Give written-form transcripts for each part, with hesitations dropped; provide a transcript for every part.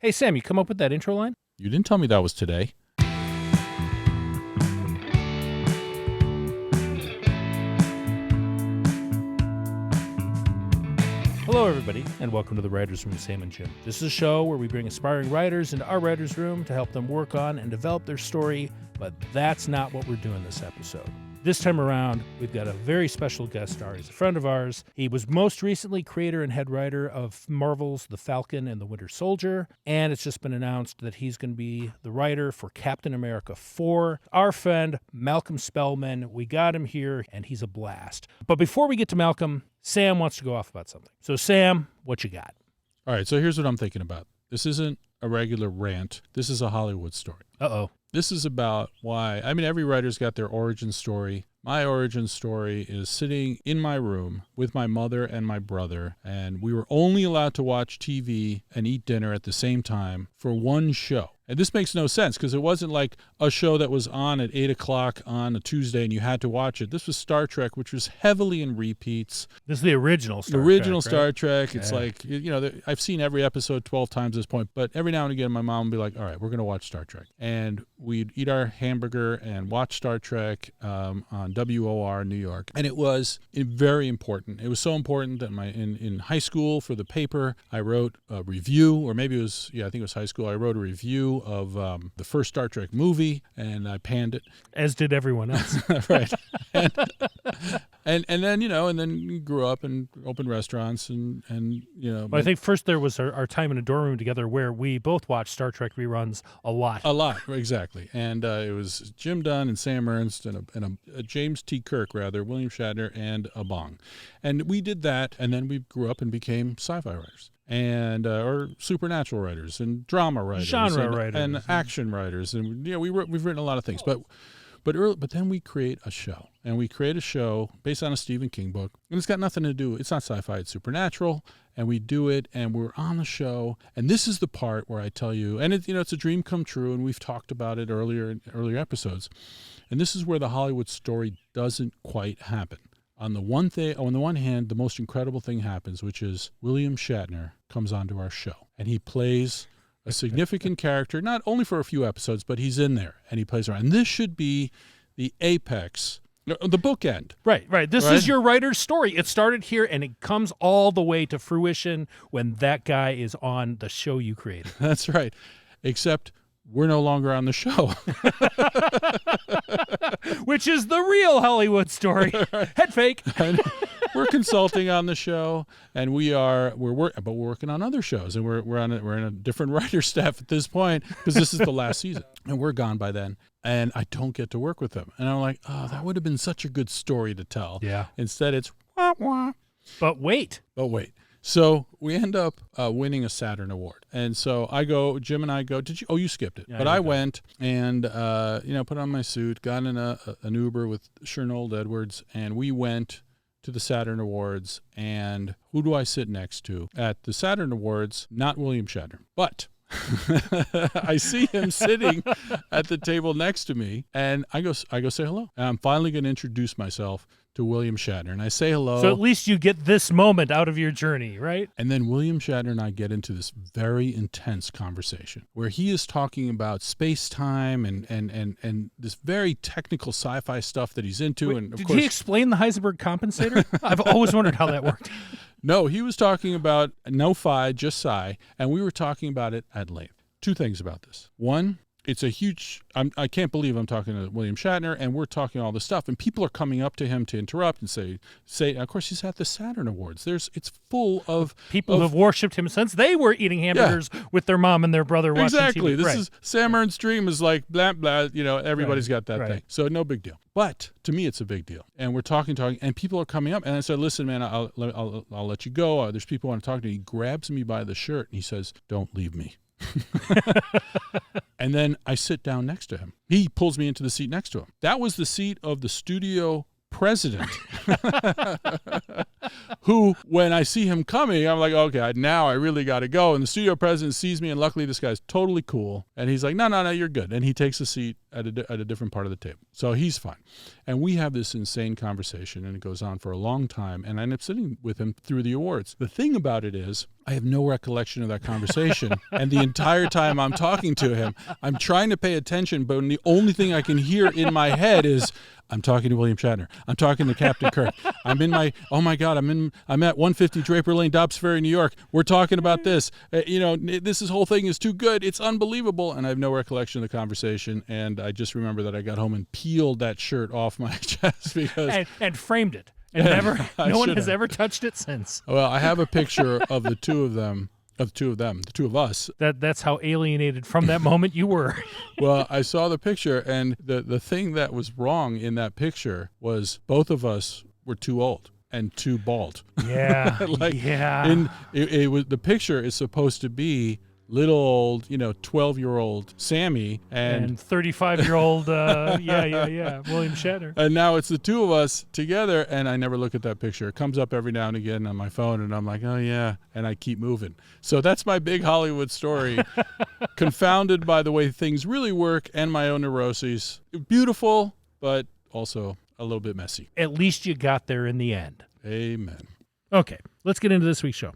Hey, Sam, you come up with that intro line? You didn't tell me that was today. Hello, everybody, and welcome to the Writers Room with Sam and Jim. This is a show where we bring aspiring writers into our writers' room to help them work on and develop their story, but that's not what we're doing this episode. This time around, we've got a very special guest star. He's a friend of ours. He was most recently creator and head writer of Marvel's The Falcon and the Winter Soldier, and it's just been announced that he's going to be the writer for Captain America 4. Our friend, Malcolm Spellman, we got him here, and he's a blast. But before we get to Malcolm, Sam wants to go off about something. So, Sam, what you got? All right, so here's what I'm thinking about. This isn't a regular rant. This is a Hollywood story. Uh-oh. This is about why, every writer's got their origin story. My origin story is sitting in my room with my mother and my brother, and we were only allowed to watch TV and eat dinner at the same time for one show. And this makes no sense because it wasn't like a show that was on at 8 o'clock on a Tuesday and you had to watch it. This was Star Trek, which was heavily in repeats. This is the original Star Trek. The original Trek, Star right? Trek. It's like, I've seen every episode 12 times at this point, but every now and again my mom would be like, all right, we're going to watch Star Trek. And we'd eat our hamburger and watch Star Trek on WOR New York. And it was very important. It was so important that in high school for the paper, I wrote a review, or maybe it was, I think it was high school. I wrote a review of the first Star Trek movie, and I panned it. As did everyone else. Right. And then grew up and opened restaurants and. Well, I think first there was our time in a dorm room together where we both watched Star Trek reruns a lot. A lot, exactly. And it was Jim Dunn and Sam Ernst and a James T. Kirk, William Shatner, and a Bong. And we did that, and then we grew up and became sci-fi writers. And or supernatural writers and drama writers, genre writers, and action writers, and we've written a lot of things. But then we create a show, and we create a show based on a Stephen King book, and it's got nothing to do. It's not sci-fi; it's supernatural, and we do it, and we're on the show. And this is the part where I tell you, and it's a dream come true, and we've talked about it in earlier episodes. And this is where the Hollywood story doesn't quite happen. On the one hand, the most incredible thing happens, which is William Shatner comes onto our show, and he plays a significant character, not only for a few episodes, but he's in there, and he plays around. And this should be the apex, the bookend. Right. This is your writer's story. It started here, and it comes all the way to fruition when that guy is on the show you created. That's right, except we're no longer on the show. Which is the real Hollywood story. Head fake. And we're consulting on the show, and we're working on other shows, and we're in a different writer staff at this point because this is the last season, and we're gone by then. And I don't get to work with them, and I'm like, oh, that would have been such a good story to tell. Yeah. Instead, it's wah wah. But wait. So we end up winning a Saturn Award. And so Jim and I go, you skipped it. Yeah, but I went and, put on my suit, got in an Uber with Chernold Edwards, and we went to the Saturn Awards. And who do I sit next to at the Saturn Awards? Not William Shatner, but I see him sitting at the table next to me, and I go say hello. And I'm finally going to introduce myself to William Shatner, and I say hello. So at least you get this moment out of your journey, right? And then William Shatner and I get into this very intense conversation where he is talking about space-time and this very technical sci-fi stuff that he's into. Wait, and of did course, he explain the Heisenberg compensator? I've always wondered how that worked. No, he was talking about no phi, just psi, and we were talking about it at length. Two things about this. One, it's a huge, I can't believe I'm talking to William Shatner, and we're talking all this stuff, and people are coming up to him to interrupt and say, of course, he's at the Saturn Awards. It's full of people who have worshipped him since they were eating hamburgers with their mom and their brother watching exactly. TV. This is Sam Ernst's dream is like blah blah. Everybody's got that thing, so no big deal. But to me, it's a big deal. And we're talking, and people are coming up, and I said, "Listen, man, I'll let you go. There's people who want to talk to you." He grabs me by the shirt and he says, "Don't leave me." And then I sit down next to him. He pulls me into the seat next to him. That was the seat of the studio president, who, when I see him coming, I'm like, okay, now I really got to go. And the studio president sees me, and luckily this guy's totally cool. And he's like, no, you're good. And he takes a seat at a different part of the table. So he's fine. And we have this insane conversation, and it goes on for a long time. And I end up sitting with him through the awards. The thing about it is, I have no recollection of that conversation. And the entire time I'm talking to him, I'm trying to pay attention, but the only thing I can hear in my head is, I'm talking to William Shatner. I'm talking to Captain Kirk. I'm at 150 Draper Lane, Dobbs Ferry, New York. We're talking about this. This whole thing is too good. It's unbelievable. And I have no recollection of the conversation. And I just remember that I got home and peeled that shirt off my chest because and framed it. And no one has ever touched it since. Well, I have a picture of the two of us. That's how alienated from that moment you were. Well, I saw the picture, and the thing that was wrong in that picture was both of us were too old and too bald. Yeah. It was, the picture is supposed to be little old, 12-year-old Sammy and 35-year-old, William Shatner. And now it's the two of us together, and I never look at that picture. It comes up every now and again on my phone, and I'm like, oh, yeah, and I keep moving. So that's my big Hollywood story, confounded by the way things really work and my own neuroses. Beautiful, but also a little bit messy. At least you got there in the end. Amen. Okay, let's get into this week's show.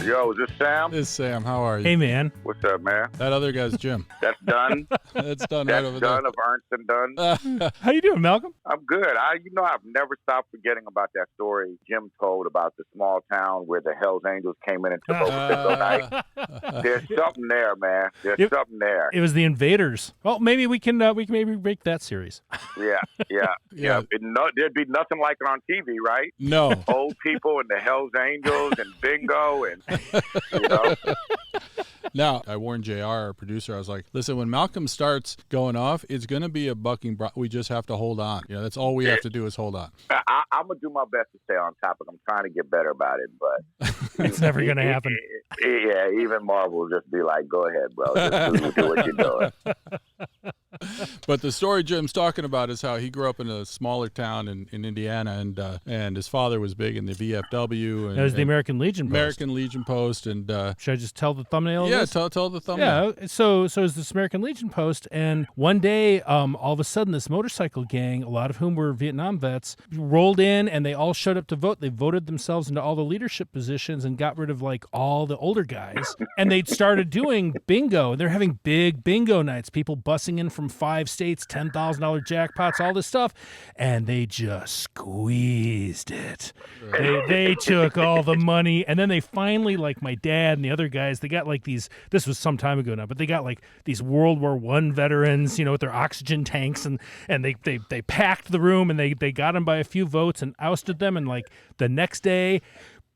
Yo, is this Sam? This is Sam. How are you? Hey, man. What's up, man? That other guy's Jim. That's done. That's done That's right over done there. of Ernst and Dunn. How you doing, Malcolm? I'm good. I've never stopped forgetting about that story Jim told about the small town where the Hells Angels came in and took over Bingo Night. There's something there, man. There's something there. It was the Invaders. Well, maybe we can maybe make that series. Yeah. There'd be nothing like it on TV, right? No. Old people and the Hells Angels and bingo and Now, I warned JR, our producer, I was like, listen, when Malcolm starts going off, it's going to be a bucking. We just have to hold on. That's all we have to do is hold on. I'm going to do my best to stay on topic. I'm trying to get better about it, but it's never going to happen. Yeah, even Marvel will just be like, go ahead, bro. Just do what you're doing. But the story Jim's talking about is how he grew up in a smaller town in Indiana, and his father was big in the VFW. And, that was the American Legion Post. American Legion Post. And should I just tell the thumbnail? Yeah, tell the thumbnail. Yeah, so it's this American Legion Post, and one day, all of a sudden, this motorcycle gang, a lot of whom were Vietnam vets, rolled in, and they all showed up to vote. They voted themselves into all the leadership positions and got rid of all the older guys. And they started doing bingo. They're having big bingo nights. People bussing in from 5 states, $10,000 jackpots, all this stuff, and they just squeezed it. They took all the money, and then they finally, my dad and the other guys, they got these. This was some time ago now, but they got these World War I veterans, with their oxygen tanks, and they packed the room, and they got them by a few votes and ousted them, and the next day,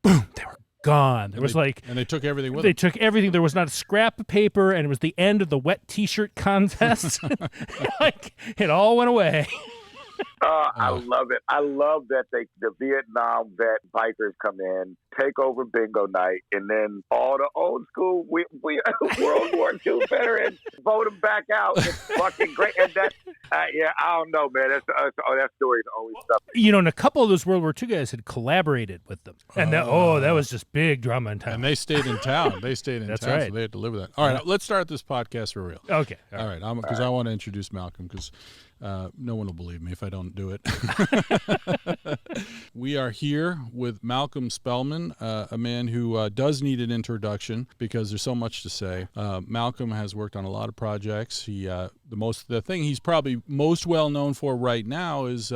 boom, they were gone. There was and they took everything with them. They took everything. There was not a scrap of paper, and it was the end of the wet T-shirt contest. It all went away. I love it. I love that the Vietnam vet bikers come in, take over bingo night, and then all the old school we World War II veterans vote them back out. It's fucking great. And that, I don't know, man. That story's always stuff. And a couple of those World War II guys had collaborated with them, and that was just big drama in town. And they stayed in town. That's town, right. So they had to live with that. All right, let's start this podcast for real. Okay. All right, because I want to introduce Malcolm because no one will believe me if I don't do it. We are here with Malcolm Spellman, a man who does need an introduction because there's so much to say. Malcolm has worked on a lot of projects. The thing he's probably most well known for right now is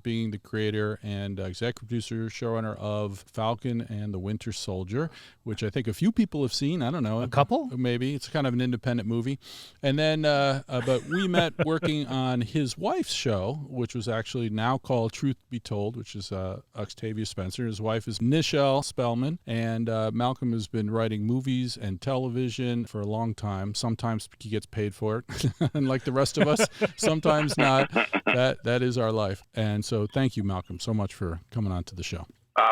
being the creator and executive producer, showrunner of Falcon and the Winter Soldier, which I think a few people have seen. I don't know, a couple, maybe. It's kind of an independent movie. And then, but we met working on his wife's show, which was actually now called Truth Be Told, which is Octavia Spencer. His wife is Nichelle Spellman, and Malcolm has been writing movies and television for a long time. Sometimes he gets paid for it, unlike the rest of us. Sometimes not. That is our life. And so thank you, Malcolm, so much for coming on to the show.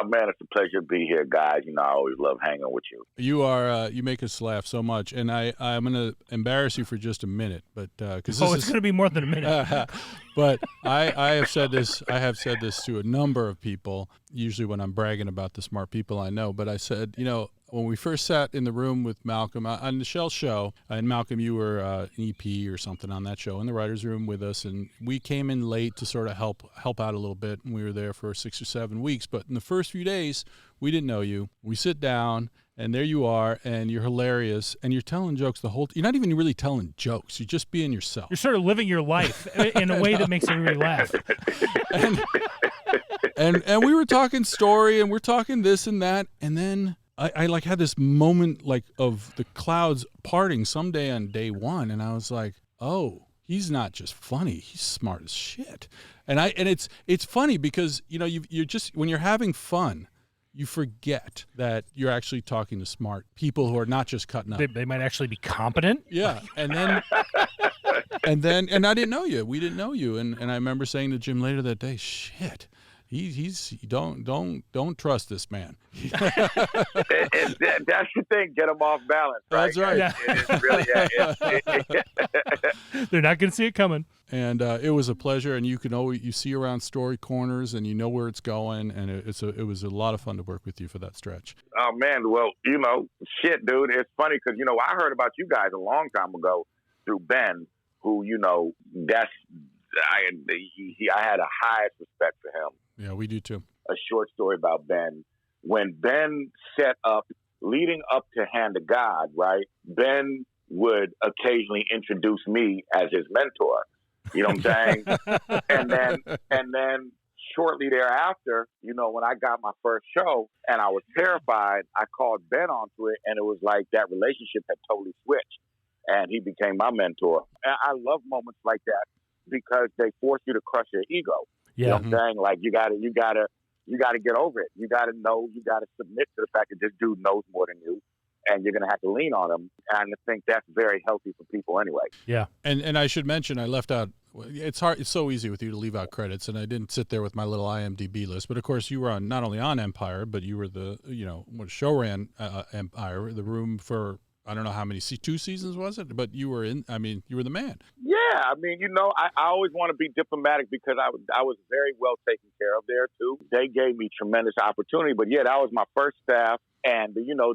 Man, it's a pleasure to be here, guys. You know, I always love hanging with you. You are you make us laugh so much, and I'm going to embarrass you for just a minute, but because it's going to be more than a minute. But I have said this. I have said this to a number of people. Usually when I'm bragging about the smart people I know, but I said, you know, when we first sat in the room with Malcolm on the Shell show, and Malcolm, you were an EP or something on that show in the writers' room with us, and we came in late to sort of help out a little bit, and we were there for 6 or 7 weeks. But in the first few days, we didn't know you. We sit down, and there you are, and you're hilarious, and you're telling jokes the whole. You're not even really telling jokes. You're just being yourself. You're sort of living your life in a way that makes everybody laugh. And we were talking story, and we're talking this and that, and then I like had this moment like of the clouds parting someday on day one, and I was like, oh, he's not just funny, he's smart as shit. And it's funny because, you know, you're just, when you're having fun, you forget that you're actually talking to smart people who are not just cutting up. They might actually be competent. Yeah. And then I didn't know you. We didn't know you. And I remember saying to Jim later that day, shit, he's don't trust this man. That's the thing. Get them off balance. Right? That's right. Yeah. It's really, They're not going to see it coming. And it was a pleasure. And you see around story corners, and you know where it's going. And it was a lot of fun to work with you for that stretch. Oh man, well, you know, shit, dude. It's funny because, you know, I heard about you guys a long time ago through Ben, who, you know, I had a highest respect for him. Yeah, we do too. A short story about Ben. When Ben set up, leading up to Hand of God, right? Ben would occasionally introduce me as his mentor. You know what I'm saying? and then shortly thereafter, you know, when I got my first show and I was terrified, I called Ben onto it, and it was like that relationship had totally switched, and he became my mentor. And I love moments like that because they force you to crush your ego. Yeah. You know what I'm saying? Like you gotta get over it. You gotta submit to the fact that this dude knows more than you, and you're gonna have to lean on him. And I think that's very healthy for people anyway. Yeah. And I should mention, I left out. It's hard. It's so easy with you to leave out credits, and I didn't sit there with my little IMDb list. But of course, you were not only on Empire, but you were the showran Empire, the room for. I don't know how many, 2 seasons was it? But you were you were the man. Yeah, I mean, you know, I always want to be diplomatic because I was very well taken care of there too. They gave me tremendous opportunity, but yeah, that was my first staff, and you know,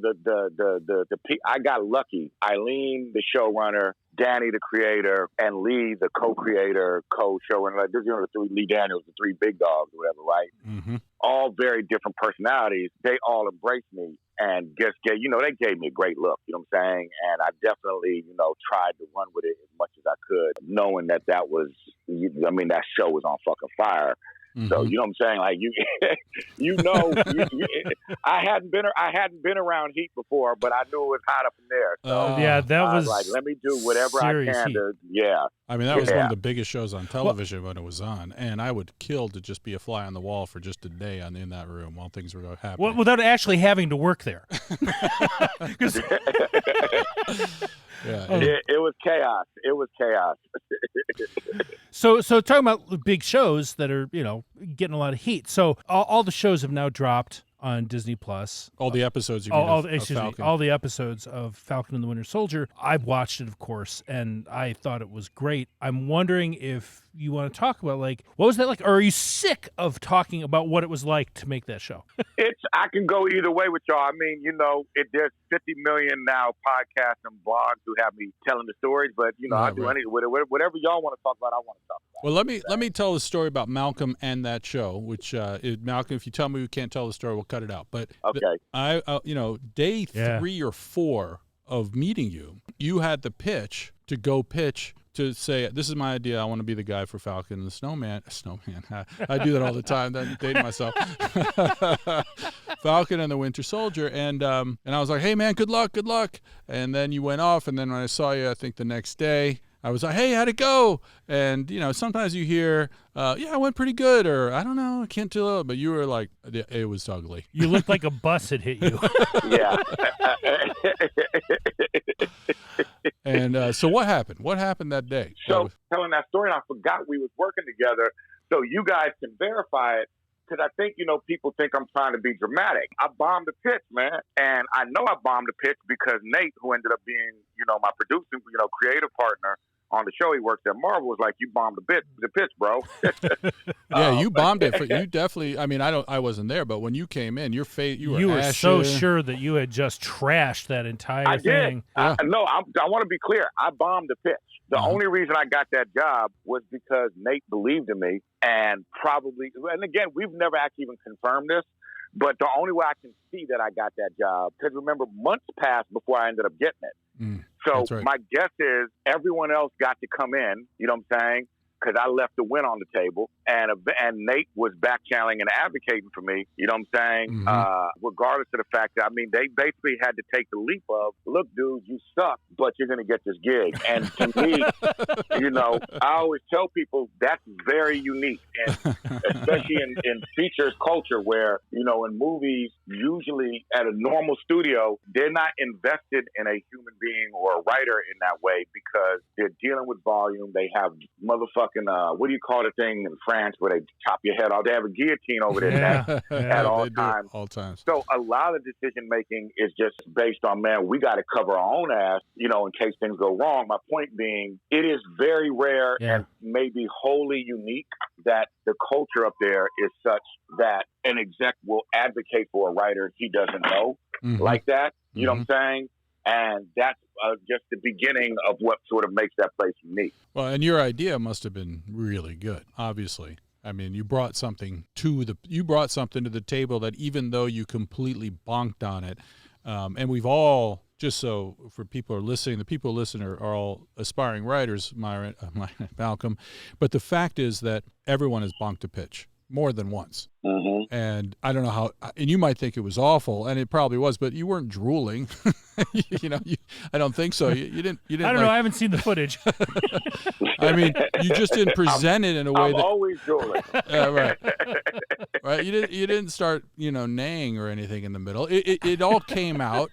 I got lucky. Eileen, the showrunner, Danny, the creator, and Lee, the co-creator, co-showrunner. Like, you know, the 3 Lee Daniels, the 3 big dogs, or whatever, right? Mm-hmm. All very different personalities. They all embraced me. And just you know, they gave me a great look, you know what I'm saying? And I definitely, you know, tried to run with it as much as I could, knowing that that show was on fucking fire. Mm-hmm. So, you know what I'm saying? Like, I hadn't been around heat before, but I knew it was hot up in there. So yeah, that was like, let me do whatever I can to, yeah. I mean, that was one of the biggest shows on television when it was on, and I would kill to just be a fly on the wall for just a day in that room while things were happening. Well, without actually having to work there. Yeah, it was chaos. It was chaos. So talking about big shows that are, you know, getting a lot of heat. So all the shows have now dropped on Disney Plus. All the episodes, all the episodes of Falcon and the Winter Soldier. I've watched it, of course, and I thought it was great. I'm wondering if you want to talk about, like, what was that like? Or are you sick of talking about what it was like to make that show? I can go either way with y'all. I mean, you know, there's 50 million now podcasts and blogs who have me telling the stories, but, you know, I do whatever y'all want to talk about, I want to talk about. Well, let me tell the story about Malcolm and that show, which Malcolm, if you tell me we can't tell the story, we'll cut it out. But okay. Day 3 or 4 of meeting you, you had the pitch to go pitch to say, this is my idea. I want to be the guy for Falcon and the Snowman. I do that all the time. I'm dating myself. Falcon and the Winter Soldier. And I was like, hey, man, good luck. And then you went off. And then when I saw you, I think the next day, I was like, hey, how'd it go? And, you know, sometimes you hear, it went pretty good, or I don't know, I can't tell. But you were like, it was ugly. You looked like a bus had hit you. Yeah. And so what happened? What happened that day? So telling that story, and I forgot we was working together. So you guys can verify it, because I think, people think I'm trying to be dramatic. I bombed the pitch, man. And I know I bombed the pitch because Nate, who ended up being, my producing, creative partner on the show, he works at Marvel, was like, you bombed the pitch, bro. Yeah, you bombed it. You definitely, I mean, I wasn't there, but when you came in, you were ashen. So sure that you had just trashed that entire thing. Yeah. I want to be clear. I bombed the pitch. The only reason I got that job was because Nate believed in me, and again, we've never actually even confirmed this, but the only way I can see that I got that job, because remember, months passed before I ended up getting it. So my guess is everyone else got to come in, you know what I'm saying? Because I left the win on the table, and Nate was back channeling and advocating for me, you know what I'm saying? Regardless of the fact that, they basically had to take the leap of, look, dude, you suck, but you're going to get this gig. And to me, I always tell people that's very unique, and especially in features culture where, in movies, usually at a normal studio, they're not invested in a human being or a writer in that way because they're dealing with volume. They have motherfucking what do you call the thing in France where they chop your head off? They have a guillotine over their neck at all times. All times. So a lot of decision making is just based on, man, we got to cover our own ass, in case things go wrong. My point being, it is very rare and maybe wholly unique that the culture up there is such that an exec will advocate for a writer he doesn't know like that. You know what I'm saying? And that's just the beginning of what sort of makes that place unique. Well, and your idea must have been really good, obviously. I mean, you brought something to the table that even though you completely bonked on it, and we've all, just so for people who are listening, the people who listen are all aspiring writers, Malcolm, but the fact is that everyone has bonked a pitch more than once. And I don't know how, and you might think it was awful, and it probably was, but you weren't drooling. I don't think so. You didn't. I don't know. I haven't seen the footage. I mean, you just didn't present it in a way I'm always drooling. Right. Right. You didn't start, neighing or anything in the middle. It all came out.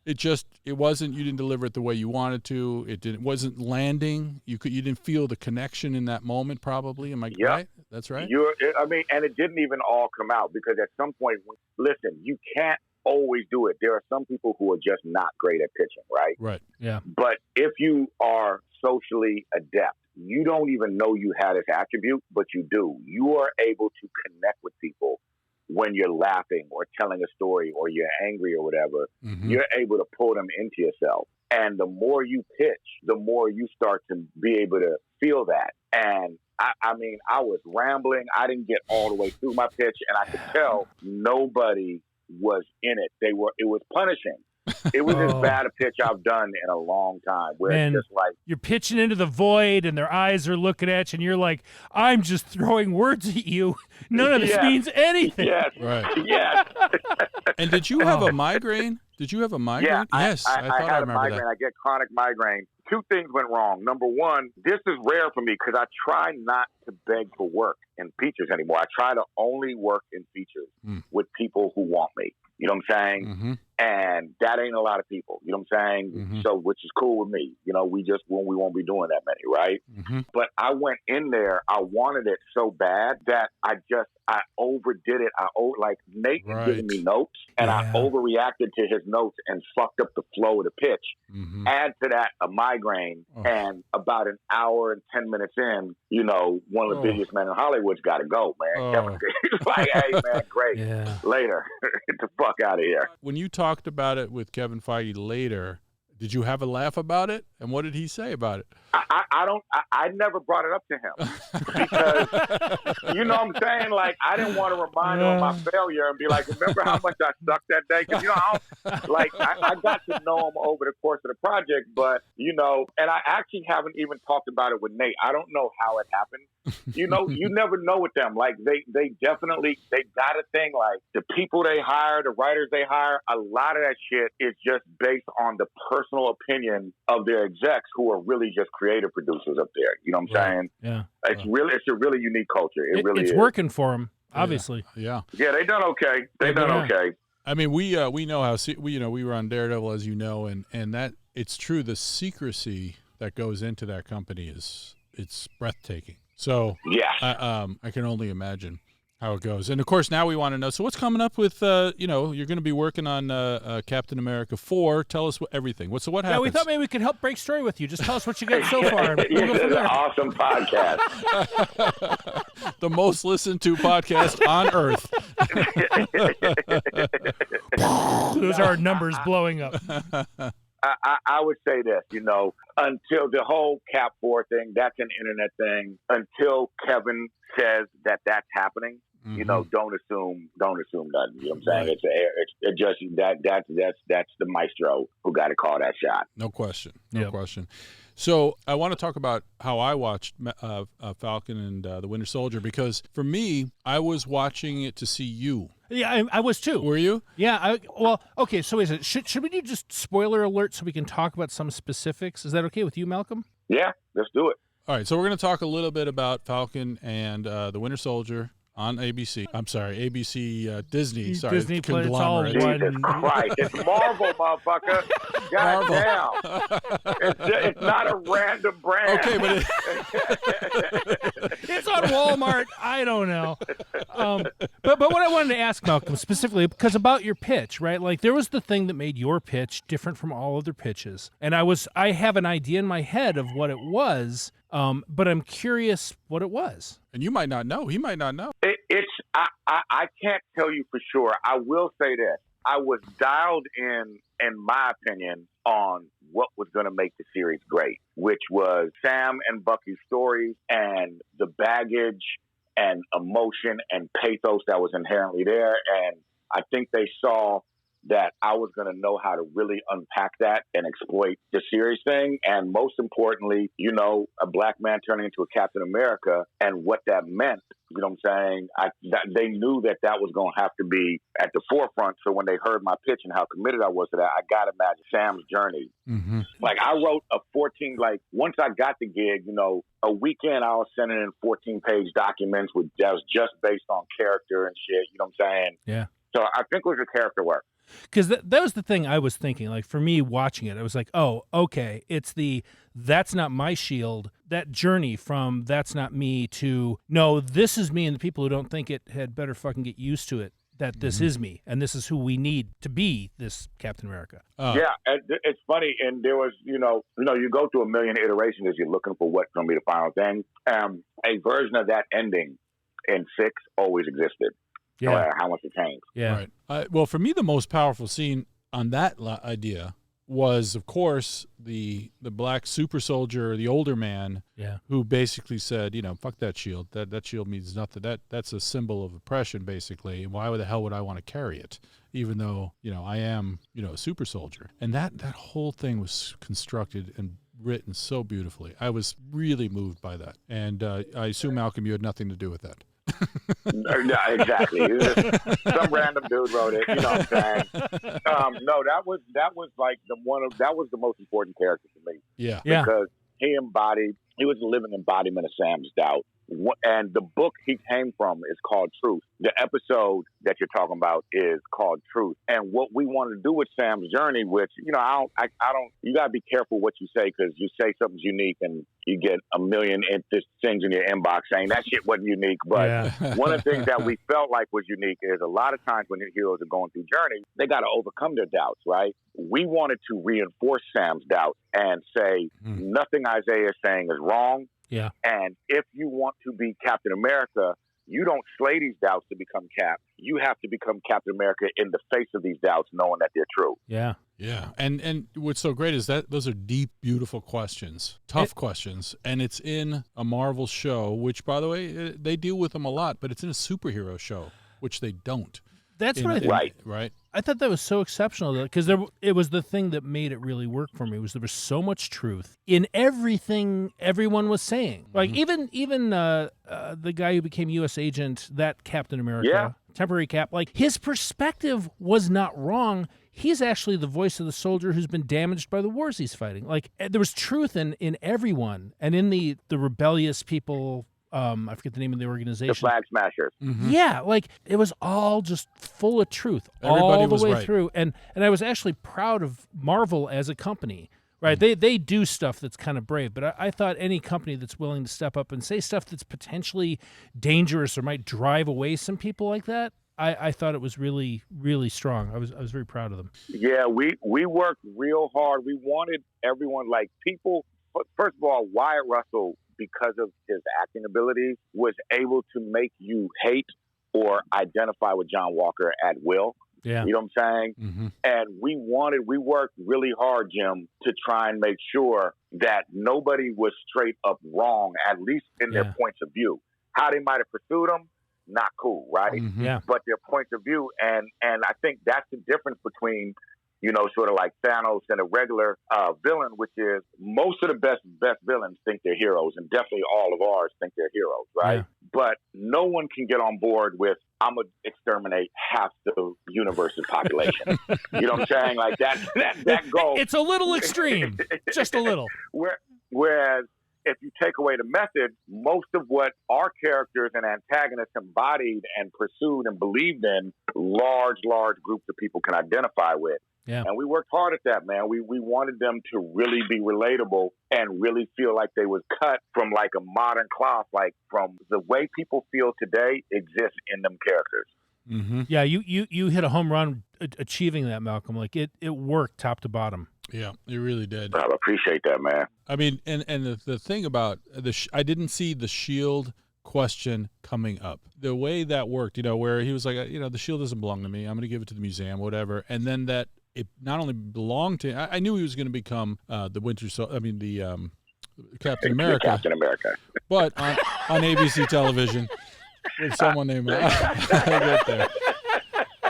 It wasn't, you didn't deliver it the way you wanted to. It wasn't landing. You didn't feel the connection in that moment, probably. Am I right? That's right. And it didn't even all come out because at some point, listen, you can't always do it. There are some people who are just not great at pitching, right? Right. Yeah. But if you are socially adept, you don't even know you had this attribute, but you do. You are able to connect with people when you're laughing or telling a story or you're angry or whatever. You're able to pull them into yourself. And the more you pitch, the more you start to be able to feel that. And I was rambling. I didn't get all the way through my pitch, and I could tell nobody was in it. It was punishing. It was as bad a pitch I've done in a long time. Where it's just like you're pitching into the void, and their eyes are looking at you, and you're like, "I'm just throwing words at you. None of this means anything." Yes. Right. Yes. And did you have a migraine? Yeah, Yes, I had a migraine. That. I get chronic migraine. Two things went wrong. Number one, this is rare for me because I try not to beg for work in features anymore. I try to only work in features with people who want me. You know what I'm saying? And that ain't a lot of people. You know what I'm saying? So, which is cool with me. We won't be doing that many, right? But I went in there. I wanted it so bad that I overdid it. Like Nate had given me notes, and I overreacted to his notes and fucked up the flow of the pitch. Add to that a migraine, and about an hour and 10 minutes in, one of the busiest men in Hollywood's got to go, man. He's like, hey, man, great. Later. Get the fuck out of here. When you talked about it with Kevin Feige later, did you have a laugh about it? And what did he say about it? I never brought it up to him because, you know what I'm saying? Like, I didn't want to remind him of my failure and be like, remember how much I sucked that day? Because, I got to know him over the course of the project, but, and I actually haven't even talked about it with Nate. I don't know how it happened. You never know with them. Like, they definitely, they got a thing. Like, the people they hire, the writers they hire, a lot of that shit is just based on the personal opinion of their execs who are really just creative producers up there. You know what I'm saying? Yeah. It's a really unique culture. It's working for them, obviously. Yeah. Yeah, they done okay. Okay. I mean, we know how we were on Daredevil, as you know, and that it's true. The secrecy that goes into that company it's breathtaking. So yeah, I can only imagine. how it goes. And of course, now we want to know. So, what's coming up with? You're going to be working on Captain America 4. Tell us everything. What happens? Yeah, we thought maybe we could help break story with you. Just tell us what you got so far. And we'll go from It's an there. awesome podcast. The most listened to podcast on earth. Those are our numbers blowing up. I would say this, until the whole Cap 4 thing, that's an internet thing. Until Kevin says that that's happening, don't assume nothing. You know what I'm saying? Right. It's just that's the maestro who got to call that shot. No question. No question. So I want to talk about how I watched Falcon and the Winter Soldier, because for me, I was watching it to see you. Yeah, I was too. Were you? Yeah. Okay. So is it should we do just spoiler alert so we can talk about some specifics? Is that okay with you, Malcolm? Yeah, let's do it. All right. So we're going to talk a little bit about Falcon and the Winter Soldier on ABC. I'm sorry, ABC Disney. Sorry, Disney Plus, it's all conglomerate. Jesus Christ. It's Marvel, motherfucker. God damn. It's not a random brand. Okay, but It's on Walmart. I don't know. But what I wanted to ask, Malcolm, specifically, because about your pitch, right? Like, there was the thing that made your pitch different from all other pitches. And I have an idea in my head of what it was, but I'm curious what it was. and you might not know. He might not know. I can't tell you for sure. I will say this. I was dialed in my opinion, on what was going to make the series great, which was Sam and Bucky's stories and the baggage and emotion and pathos that was inherently there. And I think they saw that I was going to know how to really unpack that and exploit the series thing. And most importantly, a black man turning into a Captain America and what that meant. You know what I'm saying? They knew that was going to have to be at the forefront. So when they heard my pitch and how committed I was to that, I got to imagine Sam's journey. Mm-hmm. Like, I wrote once I got the gig, a weekend I was sending in 14-page documents that was just based on character and shit. You know what I'm saying? Yeah. So I think it was a character work. Because that was the thing I was thinking. Like, for me watching it, I was like, oh, okay, it's that's not my shield. That journey from that's not me to, no, this is me, and the people who don't think it had better fucking get used to it, that this is me, and this is who we need to be this Captain America. Yeah, it's funny. And there was, you go through a million iterations as you're looking for what's going to be the final thing. A version of that ending in 6 always existed. Yeah. No matter how much it changed. Yeah. Right. Well, for me, the most powerful scene on that idea was, of course, the black super soldier, the older man, who basically said, fuck that shield. That shield means nothing. That's a symbol of oppression, basically. And why the hell would I want to carry it, even though I am a super soldier? And that whole thing was constructed and written so beautifully. I was really moved by that, and I assume, Malcolm, you had nothing to do with that. No, exactly. Some random dude wrote it. You know what I'm saying? No, that was like that was the most important character for me. Yeah. Because he was a living embodiment of Sam's doubt. And the book he came from is called Truth. The episode that you're talking about is called Truth. And what we wanted to do with Sam's journey, which, you gotta be careful what you say, because you say something's unique and you get a million things in your inbox saying that shit wasn't unique. But one of the things that we felt like was unique is a lot of times when heroes are going through journeys, they got to overcome their doubts, right? We wanted to reinforce Sam's doubt and say nothing Isaiah is saying is wrong. Yeah. And if you want to be Captain America, you don't slay these doubts to become Cap. You have to become Captain America in the face of these doubts, knowing that they're true. Yeah. Yeah. And what's so great is that those are deep, beautiful questions, tough questions. And it's in a Marvel show, which, by the way, they deal with them a lot, but it's in a superhero show, which they don't. That's what I think. Right. I thought that was so exceptional, because it was the thing that made it really work for me. There was so much truth in everything everyone was saying. Like, even the guy who became U.S. agent, that Captain America, temporary Cap, like, his perspective was not wrong. He's actually the voice of the soldier who's been damaged by the wars he's fighting. Like, there was truth in everyone, and in the rebellious people. I forget the name of the organization. The Flag Smashers. Mm-hmm. Yeah, like, it was all just full of truth Everybody all the was way right. through. And I was actually proud of Marvel as a company, Right. They do stuff that's kind of brave, but I thought any company that's willing to step up and say stuff that's potentially dangerous or might drive away some people like that, I thought it was really, really strong. I was very proud of them. Yeah, we worked real hard. We wanted everyone, like people, first of all, Wyatt Russell, because of his acting abilities, was able to make you hate or identify with John Walker at will. Yeah. You know what I'm saying? Mm-hmm. And we worked really hard, Jim, to try and make sure that nobody was straight up wrong, at least in their points of view. How they might have pursued them, not cool, right? Mm-hmm. Yeah. But their points of view, and I think that's the difference between, you know, sort of like Thanos and a regular villain, which is most of the best villains think they're heroes, and definitely all of ours think they're heroes, right? Yeah. But no one can get on board with, I'm going to exterminate half the universe's population. You know what I'm saying? Like that goal. It's a little extreme, just a little. Whereas if you take away the method, most of what our characters and antagonists embodied and pursued and believed in, large groups of people can identify with. Yeah. And we worked hard at that, man. We wanted them to really be relatable and really feel like they was cut from like a modern cloth, like from the way people feel today exists in them characters. Mm-hmm. Yeah, you hit a home run achieving that, Malcolm. Like it worked top to bottom. Yeah, it really did. I appreciate that, man. I mean, and the thing about I didn't see the shield question coming up. The way that worked, you know, where he was like, you know, the shield doesn't belong to me. I'm going to give it to the museum, whatever. And then that it not only belonged to, I knew he was going to become the Captain America. Captain America. But on ABC television with someone named I get there.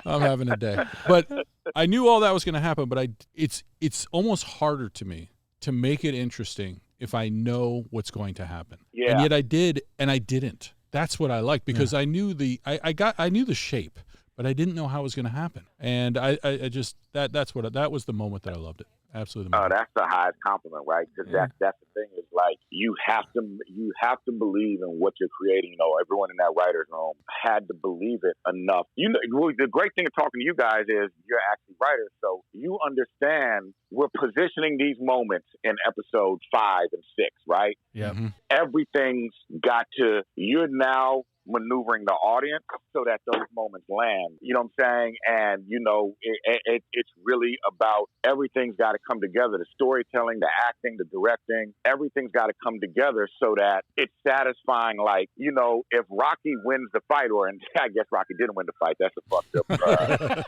I'm having a day. But I knew all that was going to happen, but it's almost harder to me to make it interesting if I know what's going to happen. Yeah. And yet I did, and I didn't. That's what I liked, because I knew I knew the shape, but I didn't know how it was going to happen. And I just that was the moment that I loved it. Absolutely. Oh, that's the highest compliment, right? Because that's the thing, is like you have to believe in what you're creating. You know, everyone in that writer's room had to believe it enough. You know, the great thing of talking to you guys is you're actually writers, so you understand we're positioning these moments in episodes 5 and 6, right? Yeah. Mm-hmm. Everything's got to. You're now maneuvering the audience so that those moments land. You know what I'm saying? And, you know, it's really about everything's got to come together. The storytelling, the acting, the directing, everything's got to come together so that it's satisfying. Like, you know, if Rocky wins the fight, and I guess Rocky didn't win the fight. That's a fucked up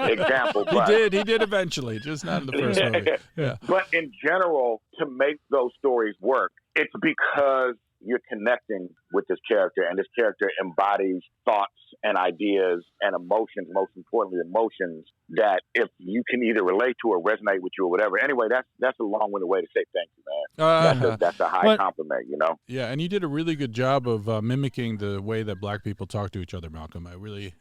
example. But He did eventually, just not in the first movie. Yeah. But in general, to make those stories work, it's because you're connecting with this character, and this character embodies thoughts and ideas and emotions, most importantly emotions, that if you can either relate to or resonate with you or whatever. Anyway, that's a long-winded way to say thank you, man. That's a high compliment, you know? Yeah, and you did a really good job of mimicking the way that black people talk to each other, Malcolm. I really...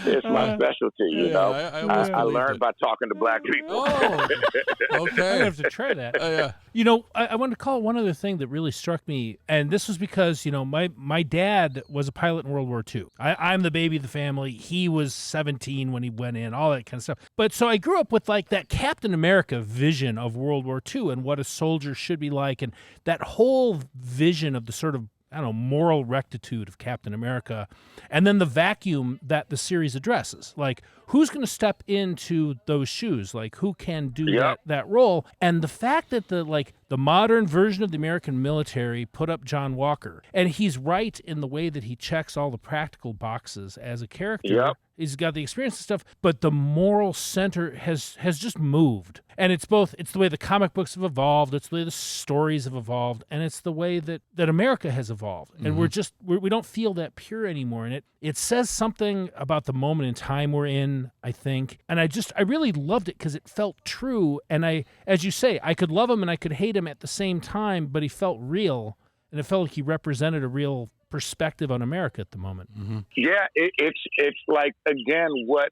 It's my specialty, you know? I learned by talking to black people. Oh, okay. I have to try that. Yeah. You know, I wanted to call one other thing that really struck me, and this was because, you know, my dad was a pilot in World War II. I'm the baby of the family. He was 17 when he went in, all that kind of stuff. But so I grew up with like that Captain America vision of World War II and what a soldier should be like, and that whole vision of the sort of, I don't know, moral rectitude of Captain America, and then the vacuum that the series addresses. Like, who's going to step into those shoes? Like, who can do that role? And the fact that the modern version of the American military put up John Walker, and he's right in the way that he checks all the practical boxes as a character. Yep. He's got the experience and stuff, but the moral center has just moved. And it's the way the comic books have evolved, it's the way the stories have evolved, and it's the way that America has evolved. And we don't feel that pure anymore. And it says something about the moment in time we're in, I think. And I really loved it because it felt true. And as you say, I could love him and I could hate him at the same time, but he felt real. And it felt like he represented a real perspective on America at the moment. Mm-hmm. Yeah, it's like, again, what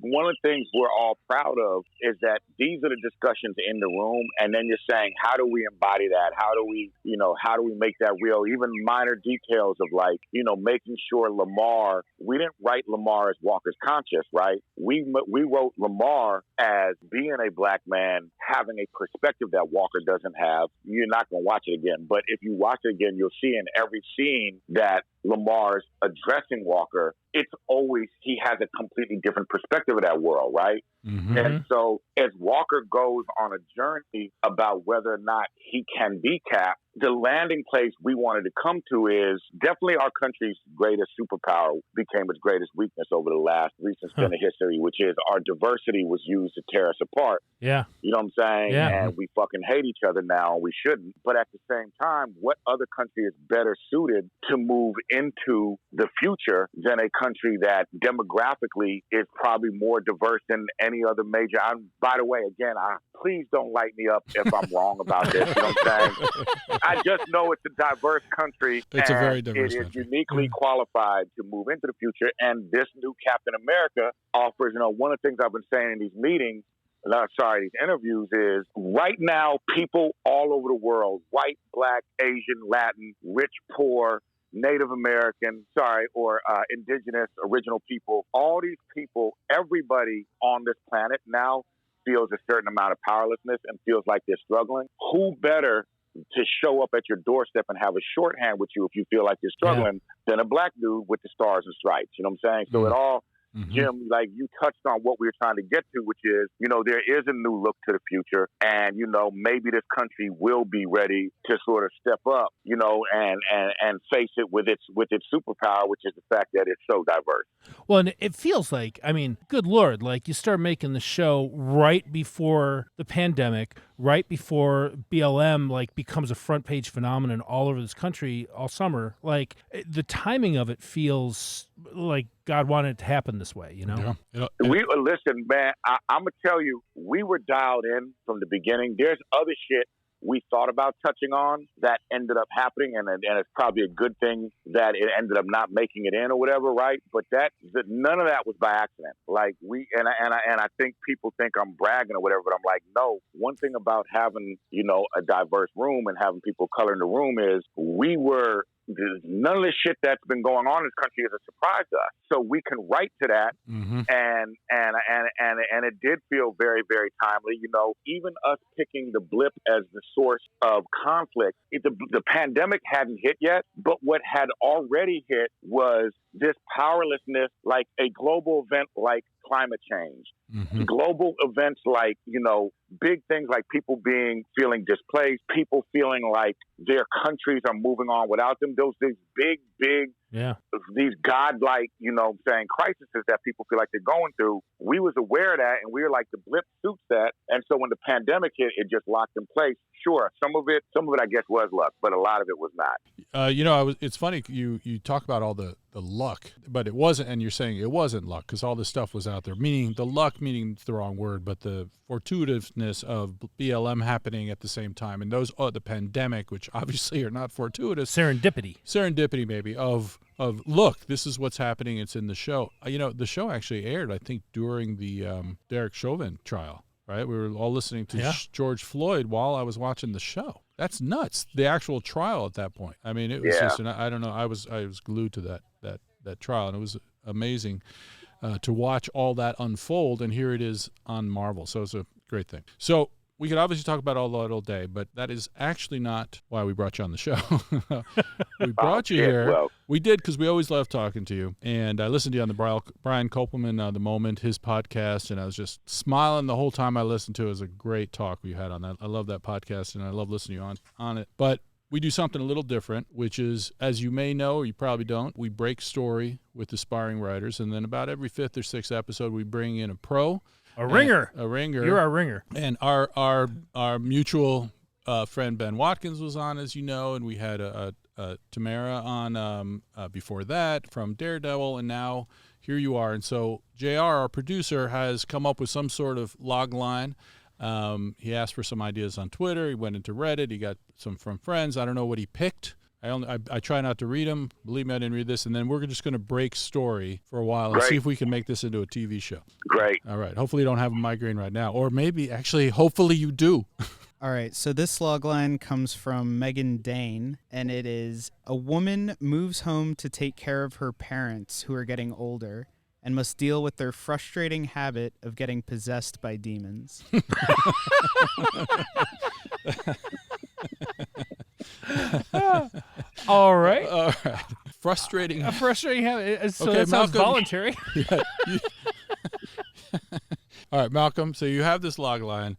one of the things we're all proud of is that these are the discussions in the room, and then you're saying, how do we embody that? How do we make that real? Even minor details of making sure Lamar, we didn't write Lamar as Walker's conscious, right? We wrote Lamar as being a black man, having a perspective that Walker doesn't have. You're not going to watch it again, but if you watch it again, you'll see in every scene that Lamar's addressing Walker, it's always, he has a completely different perspective of that world, right? Mm-hmm. And so as Walker goes on a journey about whether or not he can be Cap, the landing place we wanted to come to is definitely our country's greatest superpower became its greatest weakness over the last recent spin of history, which is our diversity was used to tear us apart. Yeah. You know what I'm saying? Yeah. And we fucking hate each other now, and we shouldn't. But at the same time, what other country is better suited to move into the future than a country that demographically is probably more diverse than any other major? By the way, again, please don't light me up if I'm wrong about this. You know what I'm saying? I just know it's a diverse country. It's a very diverse country. It country. is uniquely qualified to move into the future. And this new Captain America offers, one of the things I've been saying in these meetings, these interviews is right now people all over the world, white, black, Asian, Latin, rich, poor, Native American, or indigenous, original people, all these people, everybody on this planet now feels a certain amount of powerlessness and feels like they're struggling. Who better to show up at your doorstep and have a shorthand with you if you feel like you're struggling than a black dude with the stars and stripes? You know what I'm saying? So it all, Jim, like you touched on what we were trying to get to, which is, there is a new look to the future, and, maybe this country will be ready to sort of step up, and face it with its superpower, which is the fact that it's so diverse. Well, and it feels like, good Lord, like you start making the show right before the pandemic, right before BLM becomes a front page phenomenon all over this country all summer. Like the timing of it feels like God wanted it to happen this way, Yeah. Listen, man, I'm gonna tell you, we were dialed in from the beginning. There's other shit we thought about touching on that ended up happening, and it's probably a good thing that it ended up not making it in or whatever, right? But none of that was by accident. Like I think people think I'm bragging or whatever, but I'm like, no. One thing about having a diverse room and having people color in the room is none of the shit that's been going on in this country is a surprise to us. So we can write to that, and it did feel very, very timely. Even us picking the blip as the source of conflict, the pandemic hadn't hit yet, but what had already hit was this powerlessness, like a global event like climate change, global events like, big things like people feeling displaced, people feeling like their countries are moving on without them. These big, these godlike, crises that people feel like they're going through. We was aware of that, and we were like, the blip suits that. And so when the pandemic hit, it just locked in place. Sure, some of it, I guess, was luck, but a lot of it was not. It's funny you talk about all the luck, but it wasn't, and you're saying it wasn't luck because all this stuff was out there. Meaning the luck, meaning the wrong word, but the fortuitousness of BLM happening at the same time, and the pandemic, which obviously are not fortuitous. Serendipity, maybe of look, this is what's happening. It's in the show. The show actually aired, I think, during the Derek Chauvin trial. Right, we were all listening to George Floyd while I was watching the show. That's nuts. The actual trial at that point. It was just, I don't know. I was glued to that trial, and it was amazing to watch all that unfold. And here it is on Marvel. So it's a great thing. So we could obviously talk about all that all day, but that is actually not why we brought you on the show. We brought you here. Well. We did because we always love talking to you. And I listened to you on the Brian Kopelman, The Moment, his podcast, and I was just smiling the whole time I listened to it. It was a great talk we had on that. I love that podcast, and I love listening to you on it. But we do something a little different, which is, as you may know, or you probably don't, we break story with aspiring writers, and then about every 5th or 6th episode, we bring in a pro. A ringer. You're our ringer. And our mutual friend Ben Watkins was on, as you know, and we had Tamara on before that from Daredevil, and now here you are. And so JR, our producer, has come up with some sort of log line. He asked for some ideas on Twitter. He went into Reddit. He got some from friends. I don't know what he picked. I try not to read them. Believe me, I didn't read this. And then we're just going to break story for a while and Great. see if we can make this into a TV show. Great. All right. Hopefully you don't have a migraine right now. Or maybe, actually, hopefully you do. All right, so this logline comes from Meagan Daine, and it is, a woman moves home to take care of her parents who are getting older and must deal with their frustrating habit of getting possessed by demons. All right. All right. Frustrating. A frustrating habit. So Okay, that sounds Malcolm. voluntary. Yeah, all right, Malcolm. So you have this log line.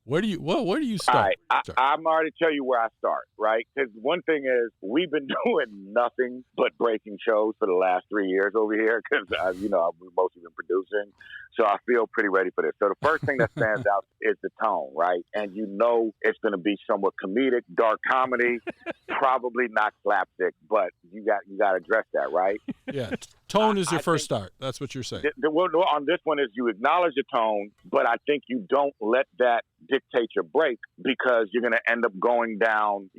Where do you start? All right, I'm already tell you where I start, right? Because one thing is, we've been doing nothing but breaking shows for the last 3 years over here because, we've mostly been producing. So I feel pretty ready for this. So the first thing that stands out is the tone, right? And it's going to be somewhat comedic, dark comedy, probably not slapstick, but you got to address that, right? Yeah, tone is your first start. That's what you're saying. On this one is you acknowledge the tone, but I think you don't let that dictate your break because you're going to end up going down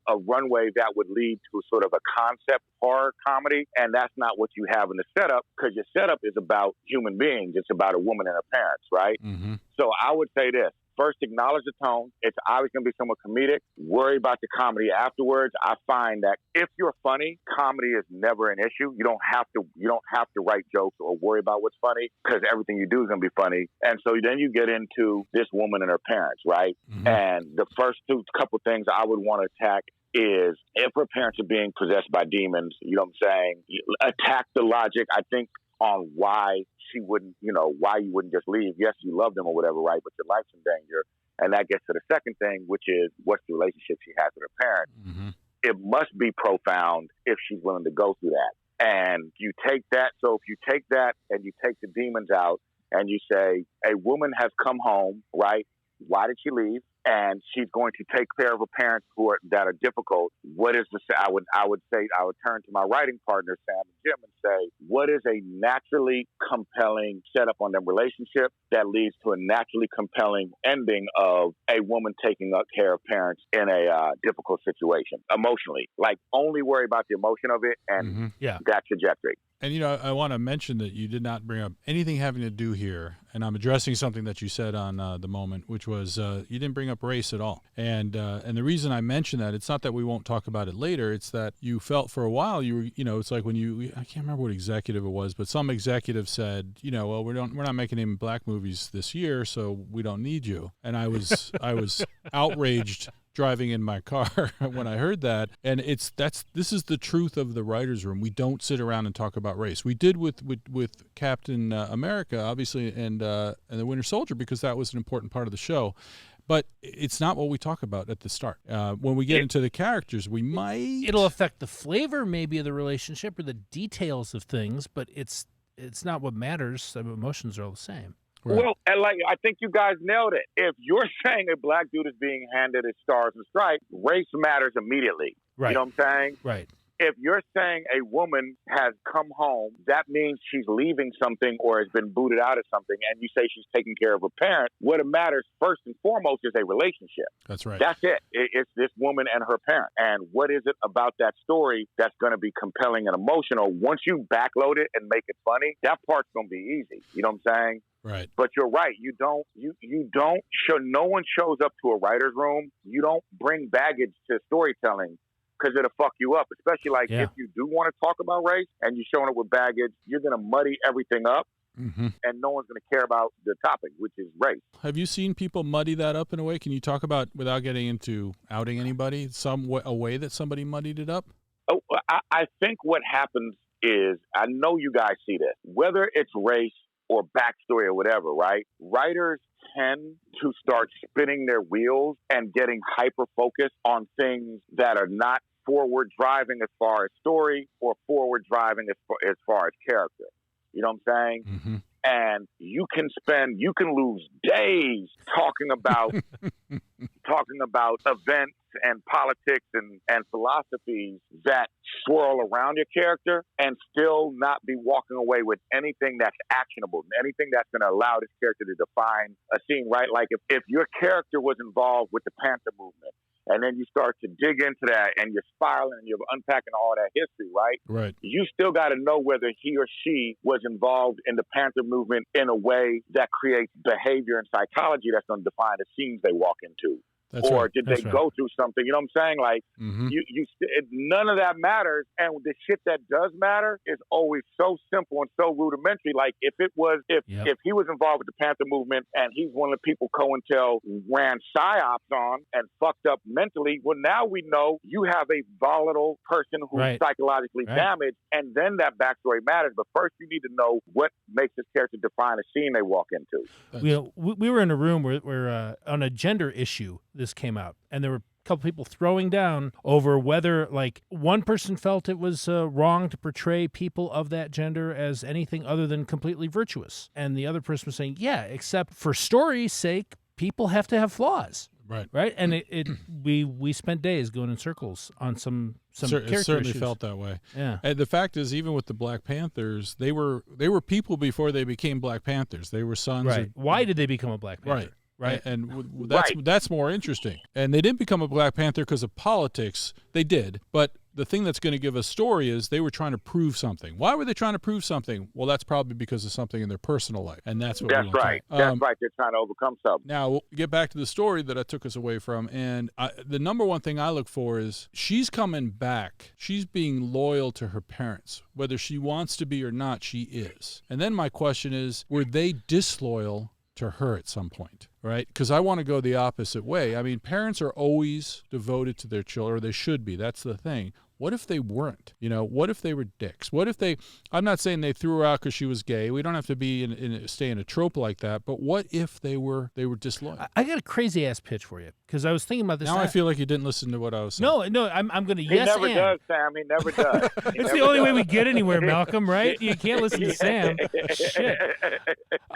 a runway that would lead to sort of a concept horror comedy, and that's not what you have in the setup because your setup is about human beings. It's about a woman and her parents, right? Mm-hmm. So I would say this. First, acknowledge the tone. It's always going to be somewhat comedic. Worry about the comedy afterwards. I find that if you're funny, comedy is never an issue. You don't have to write jokes or worry about what's funny because everything you do is going to be funny. And so then you get into this woman and her parents, right? Mm-hmm. And the first couple things I would want to attack is if her parents are being possessed by demons, you know what I'm saying? Attack the logic, I think, on why she wouldn't, why you wouldn't just leave. Yes, you love them or whatever, right? But your life's in danger. And that gets to the second thing, which is what's the relationship she has with her parents. Mm-hmm. It must be profound if she's willing to go through that. And you take that. So if you take that and you take the demons out and you say, a woman has come home, right? Why did she leave? And she's going to take care of her parents that are difficult. What is I would turn to my writing partner, Sam and Jim, and say, what is a naturally compelling setup on their relationship that leads to a naturally compelling ending of a woman taking care of parents in a difficult situation emotionally? Like, only worry about the emotion of it and that trajectory. And, I want to mention that you did not bring up anything having to do here, and I'm addressing something that you said on the moment, which was you didn't bring up race at all. And the reason I mention that, it's not that we won't talk about it later, it's that you felt for a while, you were, it's like when I can't remember what executive it was, but some executive said, well, we're not making any black movies this year, so we don't need you. And I was outraged driving in my car when I heard that. And this is the truth of the writer's room. We don't sit around and talk about race. We did with Captain America, obviously, and the Winter Soldier, because that was an important part of the show. But it's not what we talk about at the start. When we get into the characters, we might... It'll affect the flavor, maybe, of the relationship or the details of things, but it's not what matters. The emotions are all the same. Right. Well, and I think you guys nailed it. If you're saying a black dude is being handed his stars and stripes, race matters immediately. Right. You know what I'm saying? Right. If you're saying a woman has come home, that means she's leaving something or has been booted out of something, and you say she's taking care of her parents, what matters first and foremost is a relationship. That's right. That's it. It's this woman and her parent. And what is it about that story that's going to be compelling and emotional? Once you backload it and make it funny, that part's going to be easy. You know what I'm saying? Right. But you're right. You don't show, no one shows up to a writer's room. You don't bring baggage to storytelling because it'll fuck you up. Especially if you do want to talk about race and you're showing up with baggage, you're going to muddy everything up. Mm-hmm. And no one's going to care about the topic, which is race. Have you seen people muddy that up in a way? Can you talk about, without getting into outing anybody, a way that somebody muddied it up? Oh, I think what happens is, I know you guys see this, whether it's race or backstory or whatever, right? Writers tend to start spinning their wheels and getting hyper-focused on things that are not forward-driving as far as story or forward-driving as far as character. You know what I'm saying? Mm-hmm. And you can lose days talking about events and politics and philosophies that swirl around your character and still not be walking away with anything that's actionable, anything that's going to allow this character to define a scene, right? Like if your character was involved with the Panther movement and then you start to dig into that, and you're spiraling, and you're unpacking all that history, right? Right. You still got to know whether he or she was involved in the Panther movement in a way that creates behavior and psychology that's going to define the scenes they walk into. That's or right. did That's they right. go through something? You know what I'm saying? Like, none of that matters. And the shit that does matter is always so simple and so rudimentary. Like, if he was involved with the Panther movement and he's one of the people COINTEL ran psyops on and fucked up mentally, well, now we know you have a volatile person who's psychologically damaged, and then that backstory matters. But first, you need to know what makes this character define a scene they walk into. We were in a room where on a gender issue, this came out, and there were a couple people throwing down over whether, like, one person felt it was wrong to portray people of that gender as anything other than completely virtuous, and the other person was saying, yeah, except for story's sake, people have to have flaws. Right, and we spent days going in circles on some character it certainly issues. Felt that way. Yeah, and the fact is, even with the Black Panthers, they were people before they became Black Panthers. They were sons. Right. Why did they become a Black Panther? Right. And that's more interesting. And they didn't become a Black Panther because of politics. They did. But the thing that's going to give a story is they were trying to prove something. Why were they trying to prove something? Well, that's probably because of something in their personal life. And that's what That's right. That's right. They're trying to overcome something. Now, we'll get back to the story that I took us away from. And the number one thing I look for is she's coming back. She's being loyal to her parents. Whether she wants to be or not, she is. And then my question is, were they disloyal to her at some point, right? Because I want to go the opposite way. I mean, parents are always devoted to their children, or they should be. That's the thing. What if they weren't? You know, what if they were dicks? What if I'm not saying they threw her out because she was gay. We don't have to be stay in a trope like that. But what if they were disloyal? I got a crazy ass pitch for you, because I was thinking about this. Now I feel like you didn't listen to what I was saying. No, I'm going to He never does, Sam. He never does. It's the only way we get anywhere, Malcolm, right? You can't listen to Sam. Shit.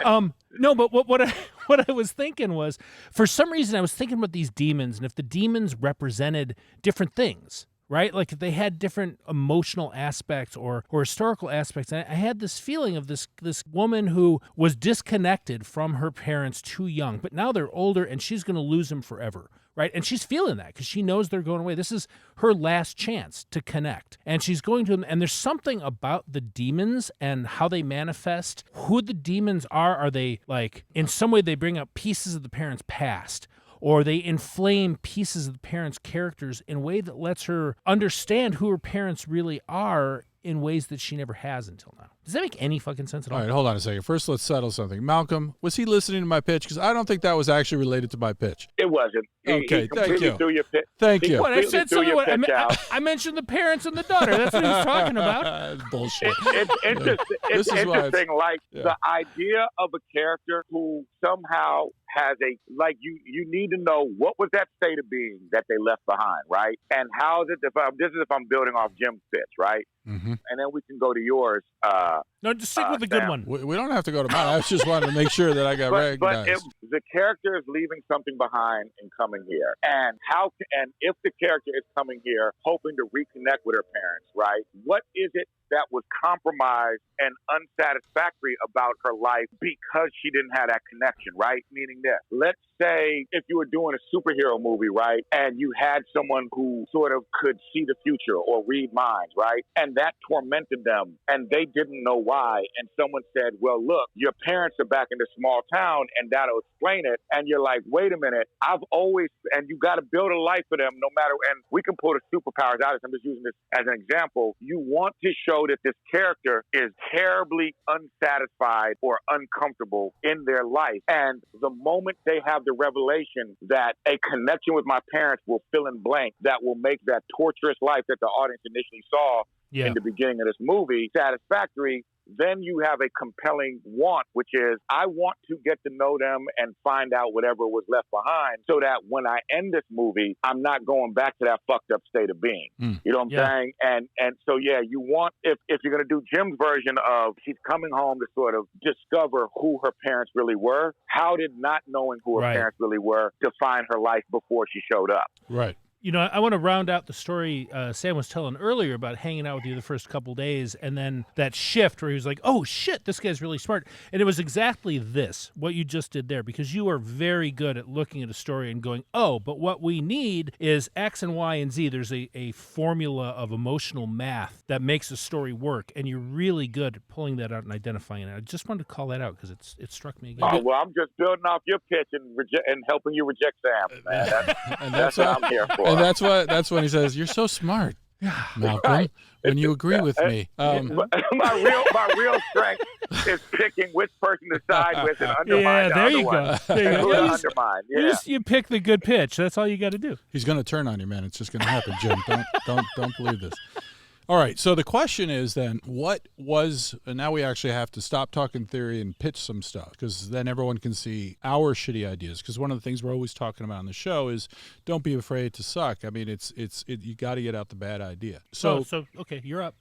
No, but what I was thinking was, for some reason I was thinking about these demons, and if the demons represented different things, right? Like if they had different emotional aspects or historical aspects. And I had this feeling of this woman who was disconnected from her parents too young, but now they're older and she's going to lose them forever. Right. And she's feeling that because she knows they're going away. This is her last chance to connect. And she's going to them. And there's something about the demons and how they manifest, who the demons are. Are they, like, in some way they bring up pieces of the parents' past, or they inflame pieces of the parents' characters in a way that lets her understand who her parents really are in ways that she never has until now. Does that make any fucking sense at all? All right, hold on a second. First, let's settle something. Malcolm, was he listening to my pitch? Because I don't think that was actually related to my pitch. It wasn't. Okay, thank you. Threw your pitch. Thank you. What, I said something. I mentioned the parents and the daughter. That's what he was talking about. Bullshit. It's interesting. Like, the idea of a character who somehow has you need to know what was that state of being that they left behind, right? And how is it, this is if I'm building off Jim's pitch, right? Mm-hmm. And then we can go to yours. No, just stick with the good one. We don't have to go to mine. I just wanted to make sure that I got recognized. But the character is leaving something behind and coming here, and if the character is coming here hoping to reconnect with her parents, right? What is it that was compromised and unsatisfactory about her life because she didn't have that connection, right? Meaning this. Let's say if you were doing a superhero movie, right, and you had someone who sort of could see the future or read minds, right, and that tormented them, and they didn't know why, and someone said, well, look, your parents are back in the small town, and that'll explain it, and you're like, wait a minute, and you got to build a life for them no matter, and we can pull the superpowers out of this. I'm just using this as an example. You want to show that this character is terribly unsatisfied or uncomfortable in their life, and the moment they have the revelation that a connection with my parents will fill in blank, that will make that torturous life that the audience initially saw in the beginning of this movie satisfactory, then you have a compelling want, which is I want to get to know them and find out whatever was left behind so that when I end this movie, I'm not going back to that fucked up state of being. You know what I'm saying? And so, you want, if you're going to do Jim's version of she's coming home to sort of discover who her parents really were, how did not knowing who her parents really were define her life before she showed up? Right. You know, I want to round out the story Sam was telling earlier about hanging out with you the first couple days, and then that shift where he was like, oh, shit, this guy's really smart. And it was exactly this, what you just did there, because you are very good at looking at a story and going, oh, but what we need is X and Y and Z. There's a formula of emotional math that makes a story work, and you're really good at pulling that out and identifying it. I just wanted to call that out because it struck me again. Oh, well, I'm just building off your pitch and helping you reject Sam, man. That's what I'm here for. And that's when he says, "You're so smart, Malcolm." Right. When you agree with me, my real strength is picking which person to side with and undermine the other one. There you go. Undermine. Yeah. You pick the good pitch. That's all you got to do. he's going to turn on you, man. It's just going to happen, Jim. Don't believe this. All right. So the question is then, what was, and now we actually have to stop talking theory and pitch some stuff, because then everyone can see our shitty ideas. Because one of the things we're always talking about on the show is don't be afraid to suck. I mean, it's you got to get out the bad idea. So okay, you're up.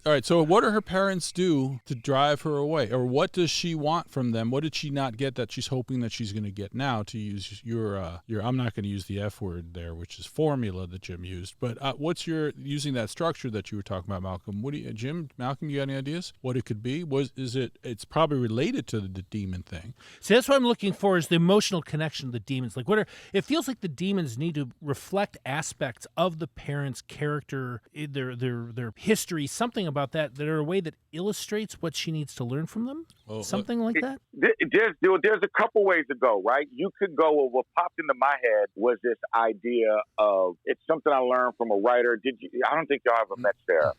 All right. So what do her parents do to drive her away? Or what does she want from them? What did she not get that she's hoping that she's going to get now, to use your I'm not going to use the F word there, which is formula that Jim used. But what's your, using that structure that you were talking about, Malcolm? What do you, Jim, Malcolm, you got any ideas? What it could be? It's probably related to the demon thing. See, that's what I'm looking for, is the emotional connection to the demons. Like, it feels like the demons need to reflect aspects of the parents' character, their history, something about that are a way that illustrates what she needs to learn from them. Well, something like that. There's a couple ways to go, right? You could go, well, what popped into my head was this idea of, it's something I learned from a writer. I don't think y'all ever met Sarah,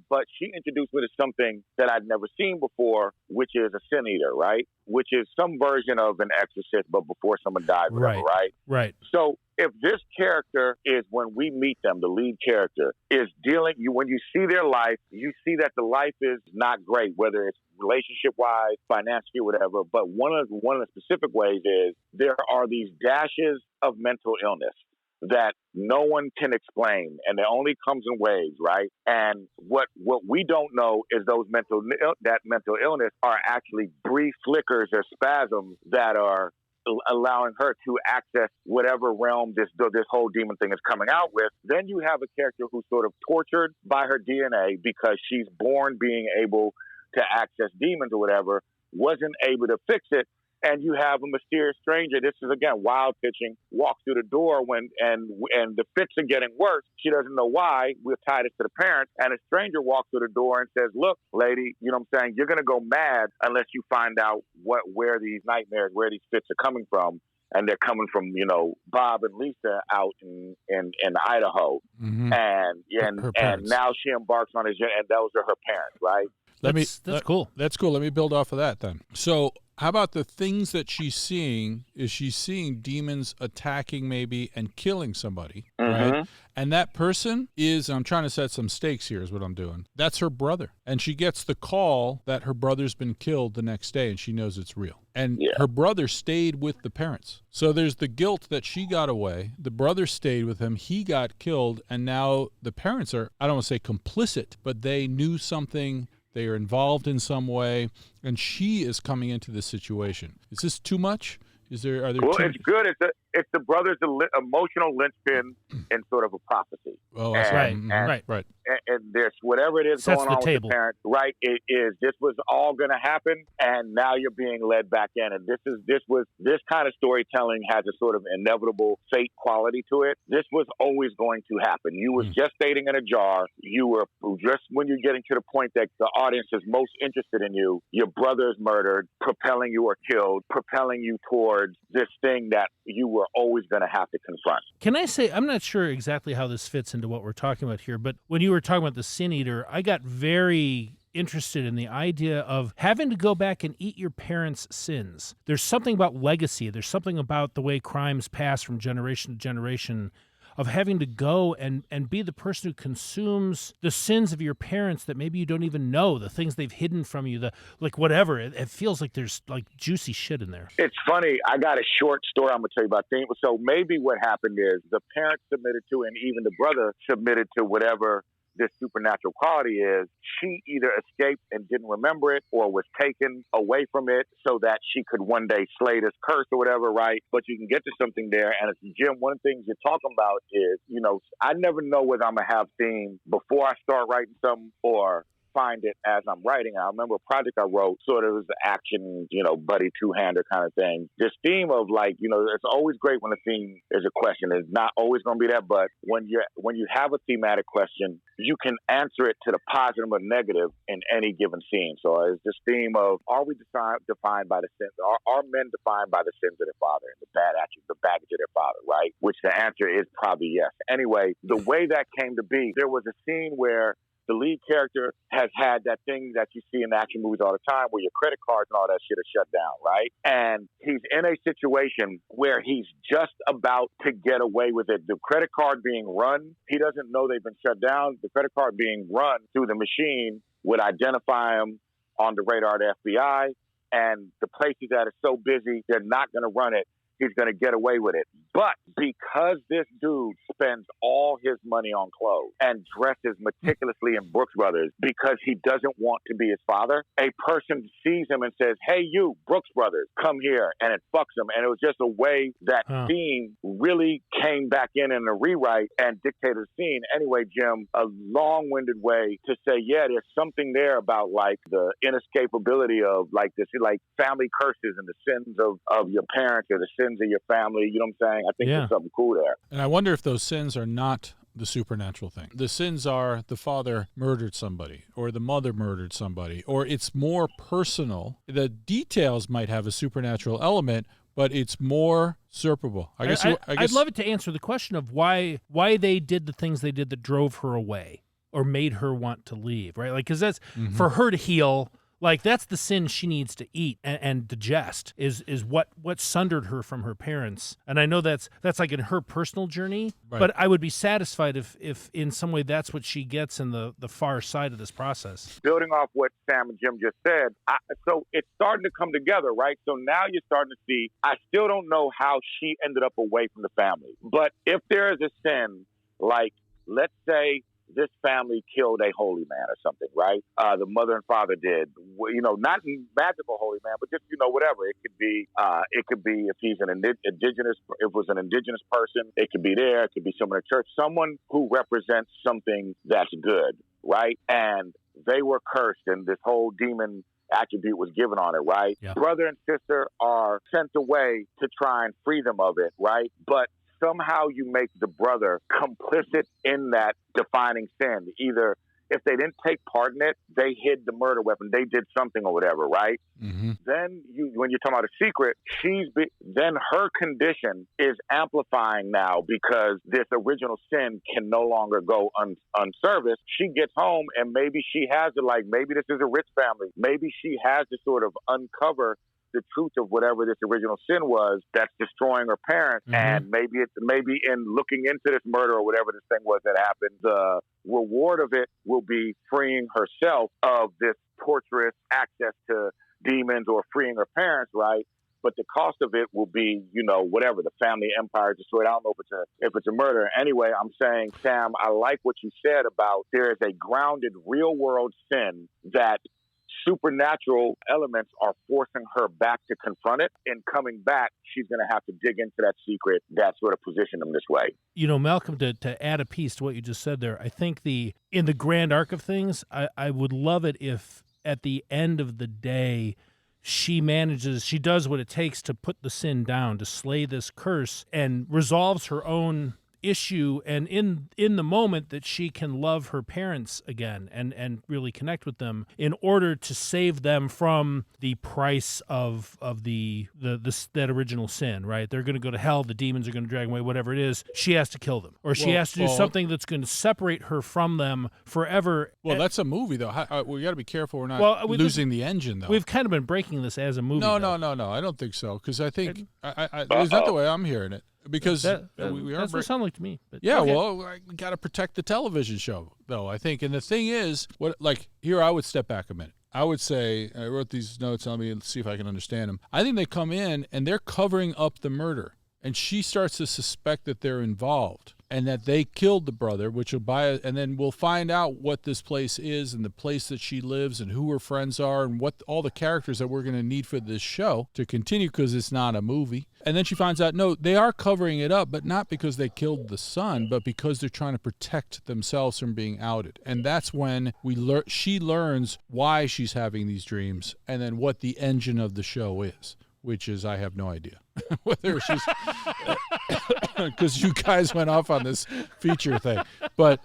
but she introduced me to something that I'd never seen before, which is a sin eater, right? Which is some version of an exorcist, but before someone died, whatever, right? Right. So if this character is, when we meet them, the lead character is when you see their life, you see that the life is not great, whether it's relationship-wise, financially, whatever. But one of the specific ways is there are these dashes of mental illness that no one can explain, and it only comes in waves, right? And what we don't know is that mental illness are actually brief flickers or spasms that are allowing her to access whatever realm this whole demon thing is coming out with. Then you have a character who's sort of tortured by her DNA because she's born being able to access demons or whatever, wasn't able to fix it. And you have a mysterious stranger. This is, again, wild pitching. Walks through the door and the fits are getting worse. She doesn't know why. We're tied it to the parents. And a stranger walks through the door and says, look, lady, you know what I'm saying? You're going to go mad unless you find out where these nightmares, where these fits are coming from. And they're coming from, Bob and Lisa out in Idaho. Mm-hmm. And now she embarks on his, and those are her parents, right? That's cool. That's cool. Let me build off of that then. So how about the things that she's seeing? Is she seeing demons attacking maybe and killing somebody, mm-hmm. right? And that person is, I'm trying to set some stakes here is what I'm doing. That's her brother. And she gets the call that her brother's been killed the next day, and she knows it's real. And her brother stayed with the parents. So there's the guilt that she got away. The brother stayed with him. He got killed. And now the parents are, I don't want to say complicit, but they knew something. They are involved in some way, and she is coming into this situation. Is this too much? Are there well, it's good. It's the brother's emotional linchpin in sort of a prophecy. Oh, that's right. Right. And there's whatever it is Sets going the on table. with the parent, right? It is. This was all going to happen, and now you're being led back in. And this kind of storytelling has a sort of inevitable fate quality to it. This was always going to happen. You was gestating in a jar. You were just when you're getting to the point that the audience is most interested in you. Your brother is murdered, propelling you or killed, propelling you towards this thing that you were always going to have to confront. Can I say, I'm not sure exactly how this fits into what we're talking about here, but when you were talking about the Sin Eater, I got very interested in the idea of having to go back and eat your parents' sins. There's something about legacy. There's something about the way crimes pass from generation to generation, of having to go and be the person who consumes the sins of your parents that maybe you don't even know, the things they've hidden from you, whatever. It feels like there's juicy shit in there. It's funny. I got a short story I'm going to tell you about. So maybe what happened is the parents submitted to, and even the brother submitted to whatever this supernatural quality is she either escaped and didn't remember it or was taken away from it so that she could one day slay this curse or whatever, right? But you can get to something there. And it's, Jim, one of the things you're talking about is, I never know whether I'm going to have theme before I start writing something or find it as I'm writing. I remember a project I wrote, sort of was the action, buddy two-hander kind of thing. This theme of it's always great when a theme is a question. It's not always going to be that, but when you have a thematic question, you can answer it to the positive or negative in any given scene. So it's this theme of, are we defined by the sins? Are men defined by the sins of their father and the baggage of their father, right? Which the answer is probably yes. Anyway, the way that came to be, there was a scene where the lead character has had that thing that you see in action movies all the time where your credit cards and all that shit are shut down, right? And he's in a situation where he's just about to get away with it. The credit card being run, he doesn't know they've been shut down. The credit card being run through the machine would identify him on the radar of the FBI. And the place he's at is so busy, they're not going to run it. He's going to get away with it. But because this dude spends all his money on clothes and dresses meticulously in Brooks Brothers because he doesn't want to be his father, a person sees him and says, hey, you, Brooks Brothers, come here. And it fucks him. And it was just a way that theme really came back in a rewrite and dictated the scene. Anyway, Jim, a long-winded way to say, yeah, there's something there about like the inescapability of like this, like family curses and the sins of your parents or the sins of your family. You know what I'm saying? I think there's something cool there. And I wonder if those sins are not the supernatural thing. The sins are the father murdered somebody or the mother murdered somebody, or it's more personal. The details might have a supernatural element, but it's more surfable. I guess I'd love it to answer the question of why they did the things they did that drove her away or made her want to leave, right? Like, because that's for her to heal. Like, that's the sin she needs to eat and digest is what sundered her from her parents. And I know that's like in her personal journey, right. But I would be satisfied if in some way that's what she gets in the far side of this process. Building off what Sam and Jim just said, so it's starting to come together, right? So now you're starting to see, I still don't know how she ended up away from the family. But if there is a sin, like, let's say, this family killed a holy man or something, right? The mother and father did, not magical holy man, but just, whatever. It could be if he's an indigenous, if it was an indigenous person, it could be there. It could be someone in church, someone who represents something that's good, right? And they were cursed and this whole demon attribute was given on it, right? Yeah. Brother and sister are sent away to try and free them of it, right? But somehow you make the brother complicit in that defining sin. Either if they didn't take part in it, they hid the murder weapon, they did something or whatever, right? Mm-hmm. Then when you're talking about a secret, then her condition is amplifying now because this original sin can no longer go unserviced. She gets home and maybe she has to, like, maybe this is a rich family. Maybe she has to sort of uncover the truth of whatever this original sin was that's destroying her parents. Mm-hmm. And maybe in looking into this murder or whatever this thing was that happened, the reward of it will be freeing herself of this torturous access to demons or freeing her parents, right? But the cost of it will be, whatever, the family empire destroyed. I don't know if it's a murder. Anyway, I'm saying, Sam, I like what you said about there is a grounded real world sin that supernatural elements are forcing her back to confront it. And coming back, she's going to have to dig into that secret that sort of positioned them this way. Malcolm, to add a piece to what you just said there, I think in the grand arc of things, I would love it if at the end of the day, she does what it takes to put the sin down, to slay this curse, and resolves her own issue, and in the moment that she can love her parents again and really connect with them in order to save them from the price of that original sin, right? They're going to go to hell, the demons are going to drag them away, whatever it is. She has to kill them, or she has to do something that's going to separate her from them forever. Well, that's a movie, though. We got to be careful we're not losing the engine, though. We've kind of been breaking this as a movie. No, I don't think so, because I think is that the way I'm hearing it? Because that's what it sounds like to me. But yeah, okay. Well, we got to protect the television show, though, I think. And the thing is, here I would step back a minute. I would say, I wrote these notes on me and see if I can understand them. I think they come in and they're covering up the murder, and she starts to suspect that they're involved. and that they killed the brother, which will and then we'll find out what this place is and the place that she lives and who her friends are and what all the characters that we're going to need for this show to continue, because it's not a movie. And then she finds out, no, they are covering it up, but not because they killed the son, but because they're trying to protect themselves from being outed. And that's when she learns why she's having these dreams and then what the engine of the show is, which is, I have no idea. Whether she's... Because you guys went off on this feature thing. But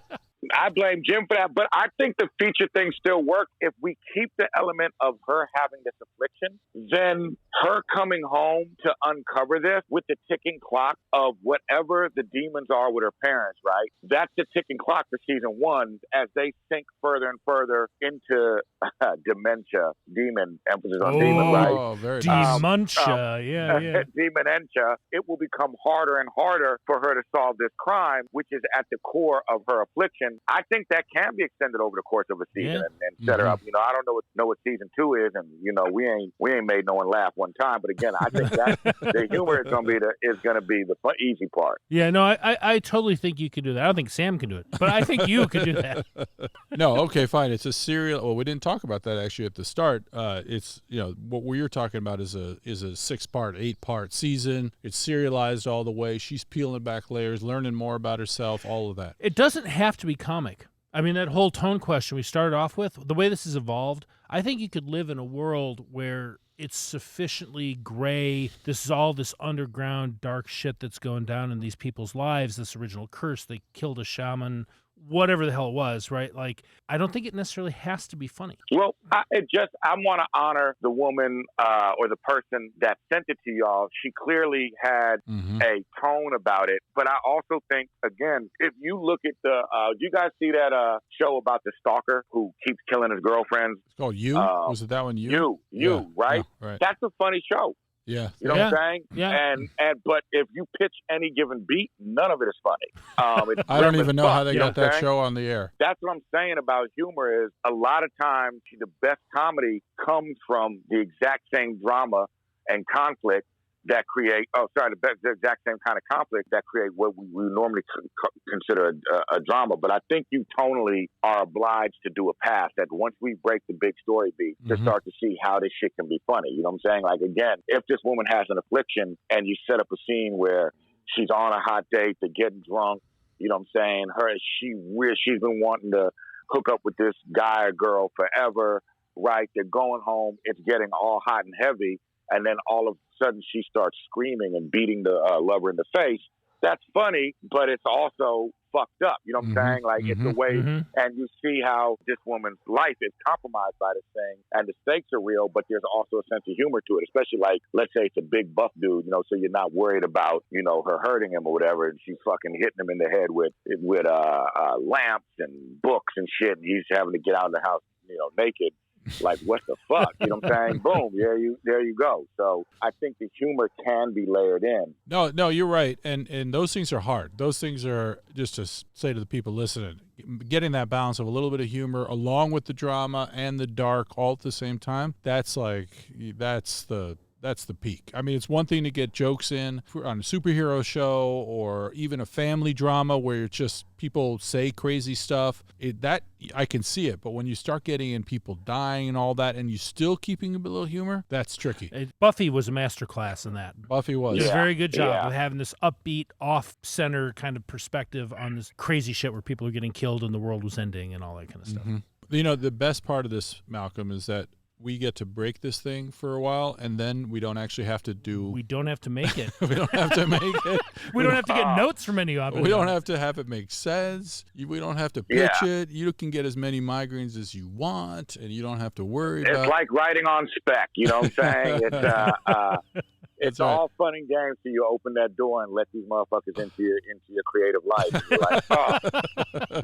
I blame Jim for that, but I think the feature thing still works. If we keep the element of her having this affliction, then her coming home to uncover this with the ticking clock of whatever the demons are with her parents, right? That's the ticking clock for season 1 as they sink further and further into dementia, demon, emphasis on demon, right? Oh, very nice. Dementia, yeah. Dementia. It will become harder and harder for her to solve this crime, which is at the core of her affliction. I think that can be extended over the course of a season and set her up. You know, I don't know what season 2 is, and you know, we ain't made no one laugh one time. But again, I think that the humor is going to be the easy part. Yeah, no, I totally think you could do that. I don't think Sam can do it, but I think you could do that. No, okay, fine. It's a serial. Well, we didn't talk about that actually at the start. It's, you know, what we were talking about is a 6-part, 8-part season. It's serialized all the way. She's peeling back layers, learning more about herself, all of that. It doesn't have to be comic. I mean, that whole tone question we started off with, the way this has evolved, I think you could live in a world where it's sufficiently gray. This is all this underground dark shit that's going down in these people's lives, this original curse. They killed a shaman, whatever the hell it was, right? Like, I don't think it necessarily has to be funny. Well, I want to honor the woman or the person that sent it to y'all. She clearly had a tone about it. But I also think, again, if you look at do you guys see that show about the stalker who keeps killing his girlfriends? It's called You? Was it that one, You? You, right? Yeah, right. That's a funny show. Yeah. You know what I'm saying? Yeah. But if you pitch any given beat, none of it is funny. I don't even know how they got that saying? show on the air. That's what I'm saying about humor is a lot of times the best comedy comes from the exact same drama and conflict that create, the exact same kind of conflict that create what we normally consider a drama. But I think you tonally are obliged to do a pass that once we break the big story beat to start to see how this shit can be funny. You know what I'm saying? Like, again, if this woman has an affliction and you set up a scene where she's on a hot date, they're getting drunk, you know what I'm saying? She's been wanting to hook up with this guy or girl forever, right? They're going home. It's getting all hot and heavy. And then all of a sudden she starts screaming and beating the lover in the face. That's funny, but it's also fucked up. You know what I'm saying? Like, it's a way, and you see how this woman's life is compromised by this thing, and the stakes are real, but there's also a sense of humor to it, especially like, let's say it's a big buff dude, you know, so you're not worried about, you know, her hurting him or whatever, and she's fucking hitting him in the head with lamps and books and shit, and he's having to get out of the house, you know, naked. Like, what the fuck? You know what I'm saying? Boom, there you go. So I think the humor can be layered in. No, you're right. And those things are hard. Those things are, just to say to the people listening, getting that balance of a little bit of humor along with the drama and the dark all at the same time, that's the peak. I mean, it's one thing to get jokes in on a superhero show or even a family drama where it's just people say crazy stuff. That I can see it. But when you start getting in people dying and all that, and you still keeping a little humor, that's tricky. Buffy was a masterclass in that. Buffy was. Did a very good job of having this upbeat, off-center kind of perspective on this crazy shit where people are getting killed and the world was ending and all that kind of stuff. You know, the best part of this, Malcolm, is that we get to break this thing for a while, and then we don't actually have to do... We don't have to make it. We don't have to make it. We don't have to get notes from any of it. We don't have to have it make sense. We don't have to pitch it. You can get as many migraines as you want, and you don't have to worry about... It's like writing on spec, you know what I'm saying? It's all fun and games till you open that door and let these motherfuckers into your creative life. And you're like, oh,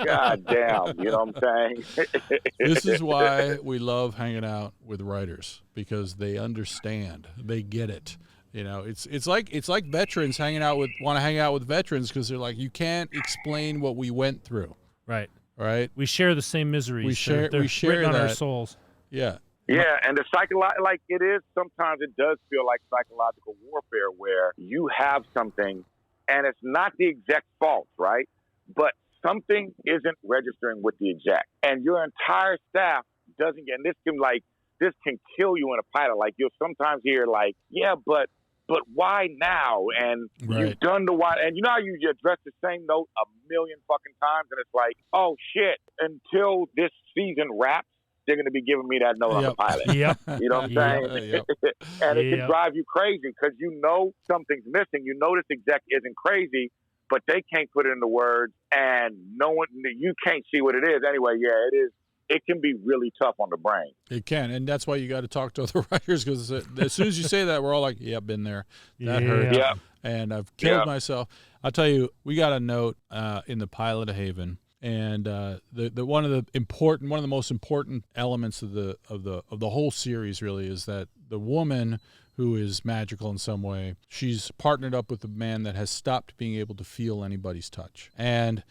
god damn, you know what I'm saying? This is why we love hanging out with writers, because they understand, they get it. You know, it's like veterans want to hang out with veterans because they're like, you can't explain what we went through. Right. Right. We share the same miseries. We share written on our souls. Yeah. Yeah, and the like it is, sometimes it does feel like psychological warfare where you have something and it's not the exec's fault, right? But something isn't registering with the exec, and your entire staff doesn't get. And this can kill you in a pilot. Like, you'll sometimes hear like, yeah, but why now? And you've done the why, and you know how you address the same note a million fucking times, and it's like, oh shit, until this season wraps, they're going to be giving me that note on the pilot. Yep. You know what I'm saying? And it can drive you crazy because you know something's missing. You know this exec isn't crazy, but they can't put it into words, and you can't see what it is. Anyway, yeah, it is. It can be really tough on the brain. It can, and that's why you got to talk to other writers, because as soon as you say that, we're all like, "Yeah, been there. That hurt." Yeah. And I've killed myself. I'll tell you, we got a note in the pilot of Haven, and the one of the most important elements of the whole series really is that the woman who is magical in some way, she's partnered up with a man that has stopped being able to feel anybody's touch, and.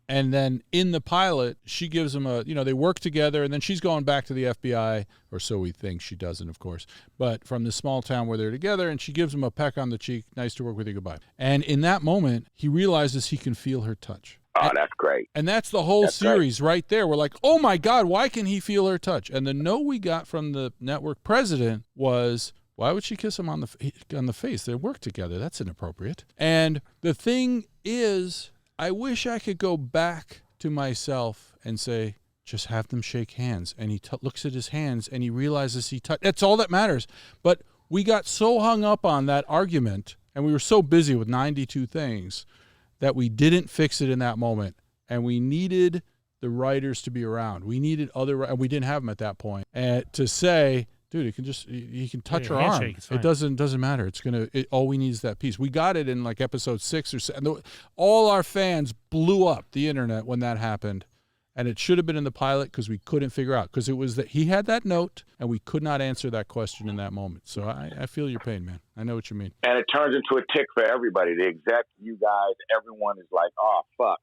And then in the pilot, she gives him they work together, and then she's going back to the FBI, or so we think. She doesn't, of course, but from the small town where they're together, and she gives him a peck on the cheek. Nice to work with you. Goodbye. And in that moment, he realizes he can feel her touch. Oh, that's great. And that's the whole series right there. We're like, oh my God, why can he feel her touch? And the note we got from the network president was, why would she kiss him on the face? They work together. That's inappropriate. And the thing is, I wish I could go back to myself and say, just have them shake hands. And he looks at his hands and he realizes he touched. That's all that matters. But we got so hung up on that argument, and we were so busy with 92 things that we didn't fix it in that moment. And we needed the writers to be around. We needed and we didn't have them at that point. And to say, dude, he can touch her arm. It doesn't matter. All we need is that piece. We got it in like episode 6 or 7. All our fans blew up the internet when that happened, and it should have been in the pilot because we couldn't figure out, because it was that he had that note and we could not answer that question in that moment. So I feel your pain, man. I know what you mean. And it turns into a tick for everybody. The exec, you guys, everyone is like, oh fuck.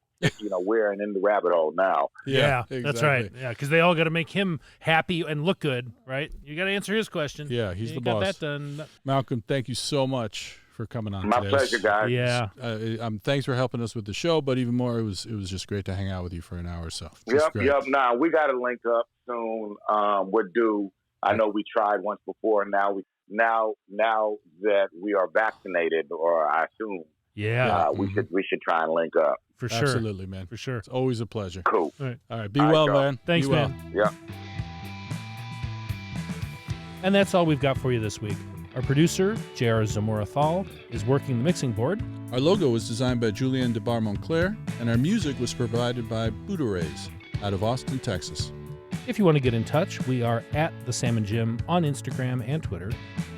We're in the rabbit hole now. Yeah, exactly. That's right. Yeah, because they all got to make him happy and look good, right? You got to answer his question. Yeah, he's the boss. Got that done. Malcolm, thank you so much for coming on. My today. pleasure, guys. Yeah. Thanks for helping us with the show, but even more, it was just great to hang out with you for an hour or so. Yep. Nah, we got to link up soon. We're due. I know we tried once before. Now that we are vaccinated, or I assume. Yeah. We should try and link up. For sure. Absolutely, man. For sure. It's always a pleasure. Cool. All right. Be well, man. Thanks, Be well. man. Yeah. And that's all we've got for you this week. Our producer, J.R. Zamora-Thal, is working the mixing board. Our logo was designed by Julien DeBar-Montclair, and our music was provided by Buddha-Rays out of Austin, Texas. If you want to get in touch, we are at The Sam and Jim on Instagram and Twitter.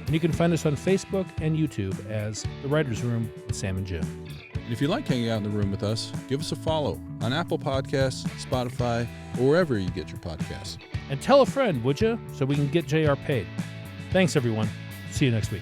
And you can find us on Facebook and YouTube as The Writers' Room with Sam and Jim. And if you like hanging out in the room with us, give us a follow on Apple Podcasts, Spotify, or wherever you get your podcasts. And tell a friend, would you, so we can get JR paid. Thanks, everyone. See you next week.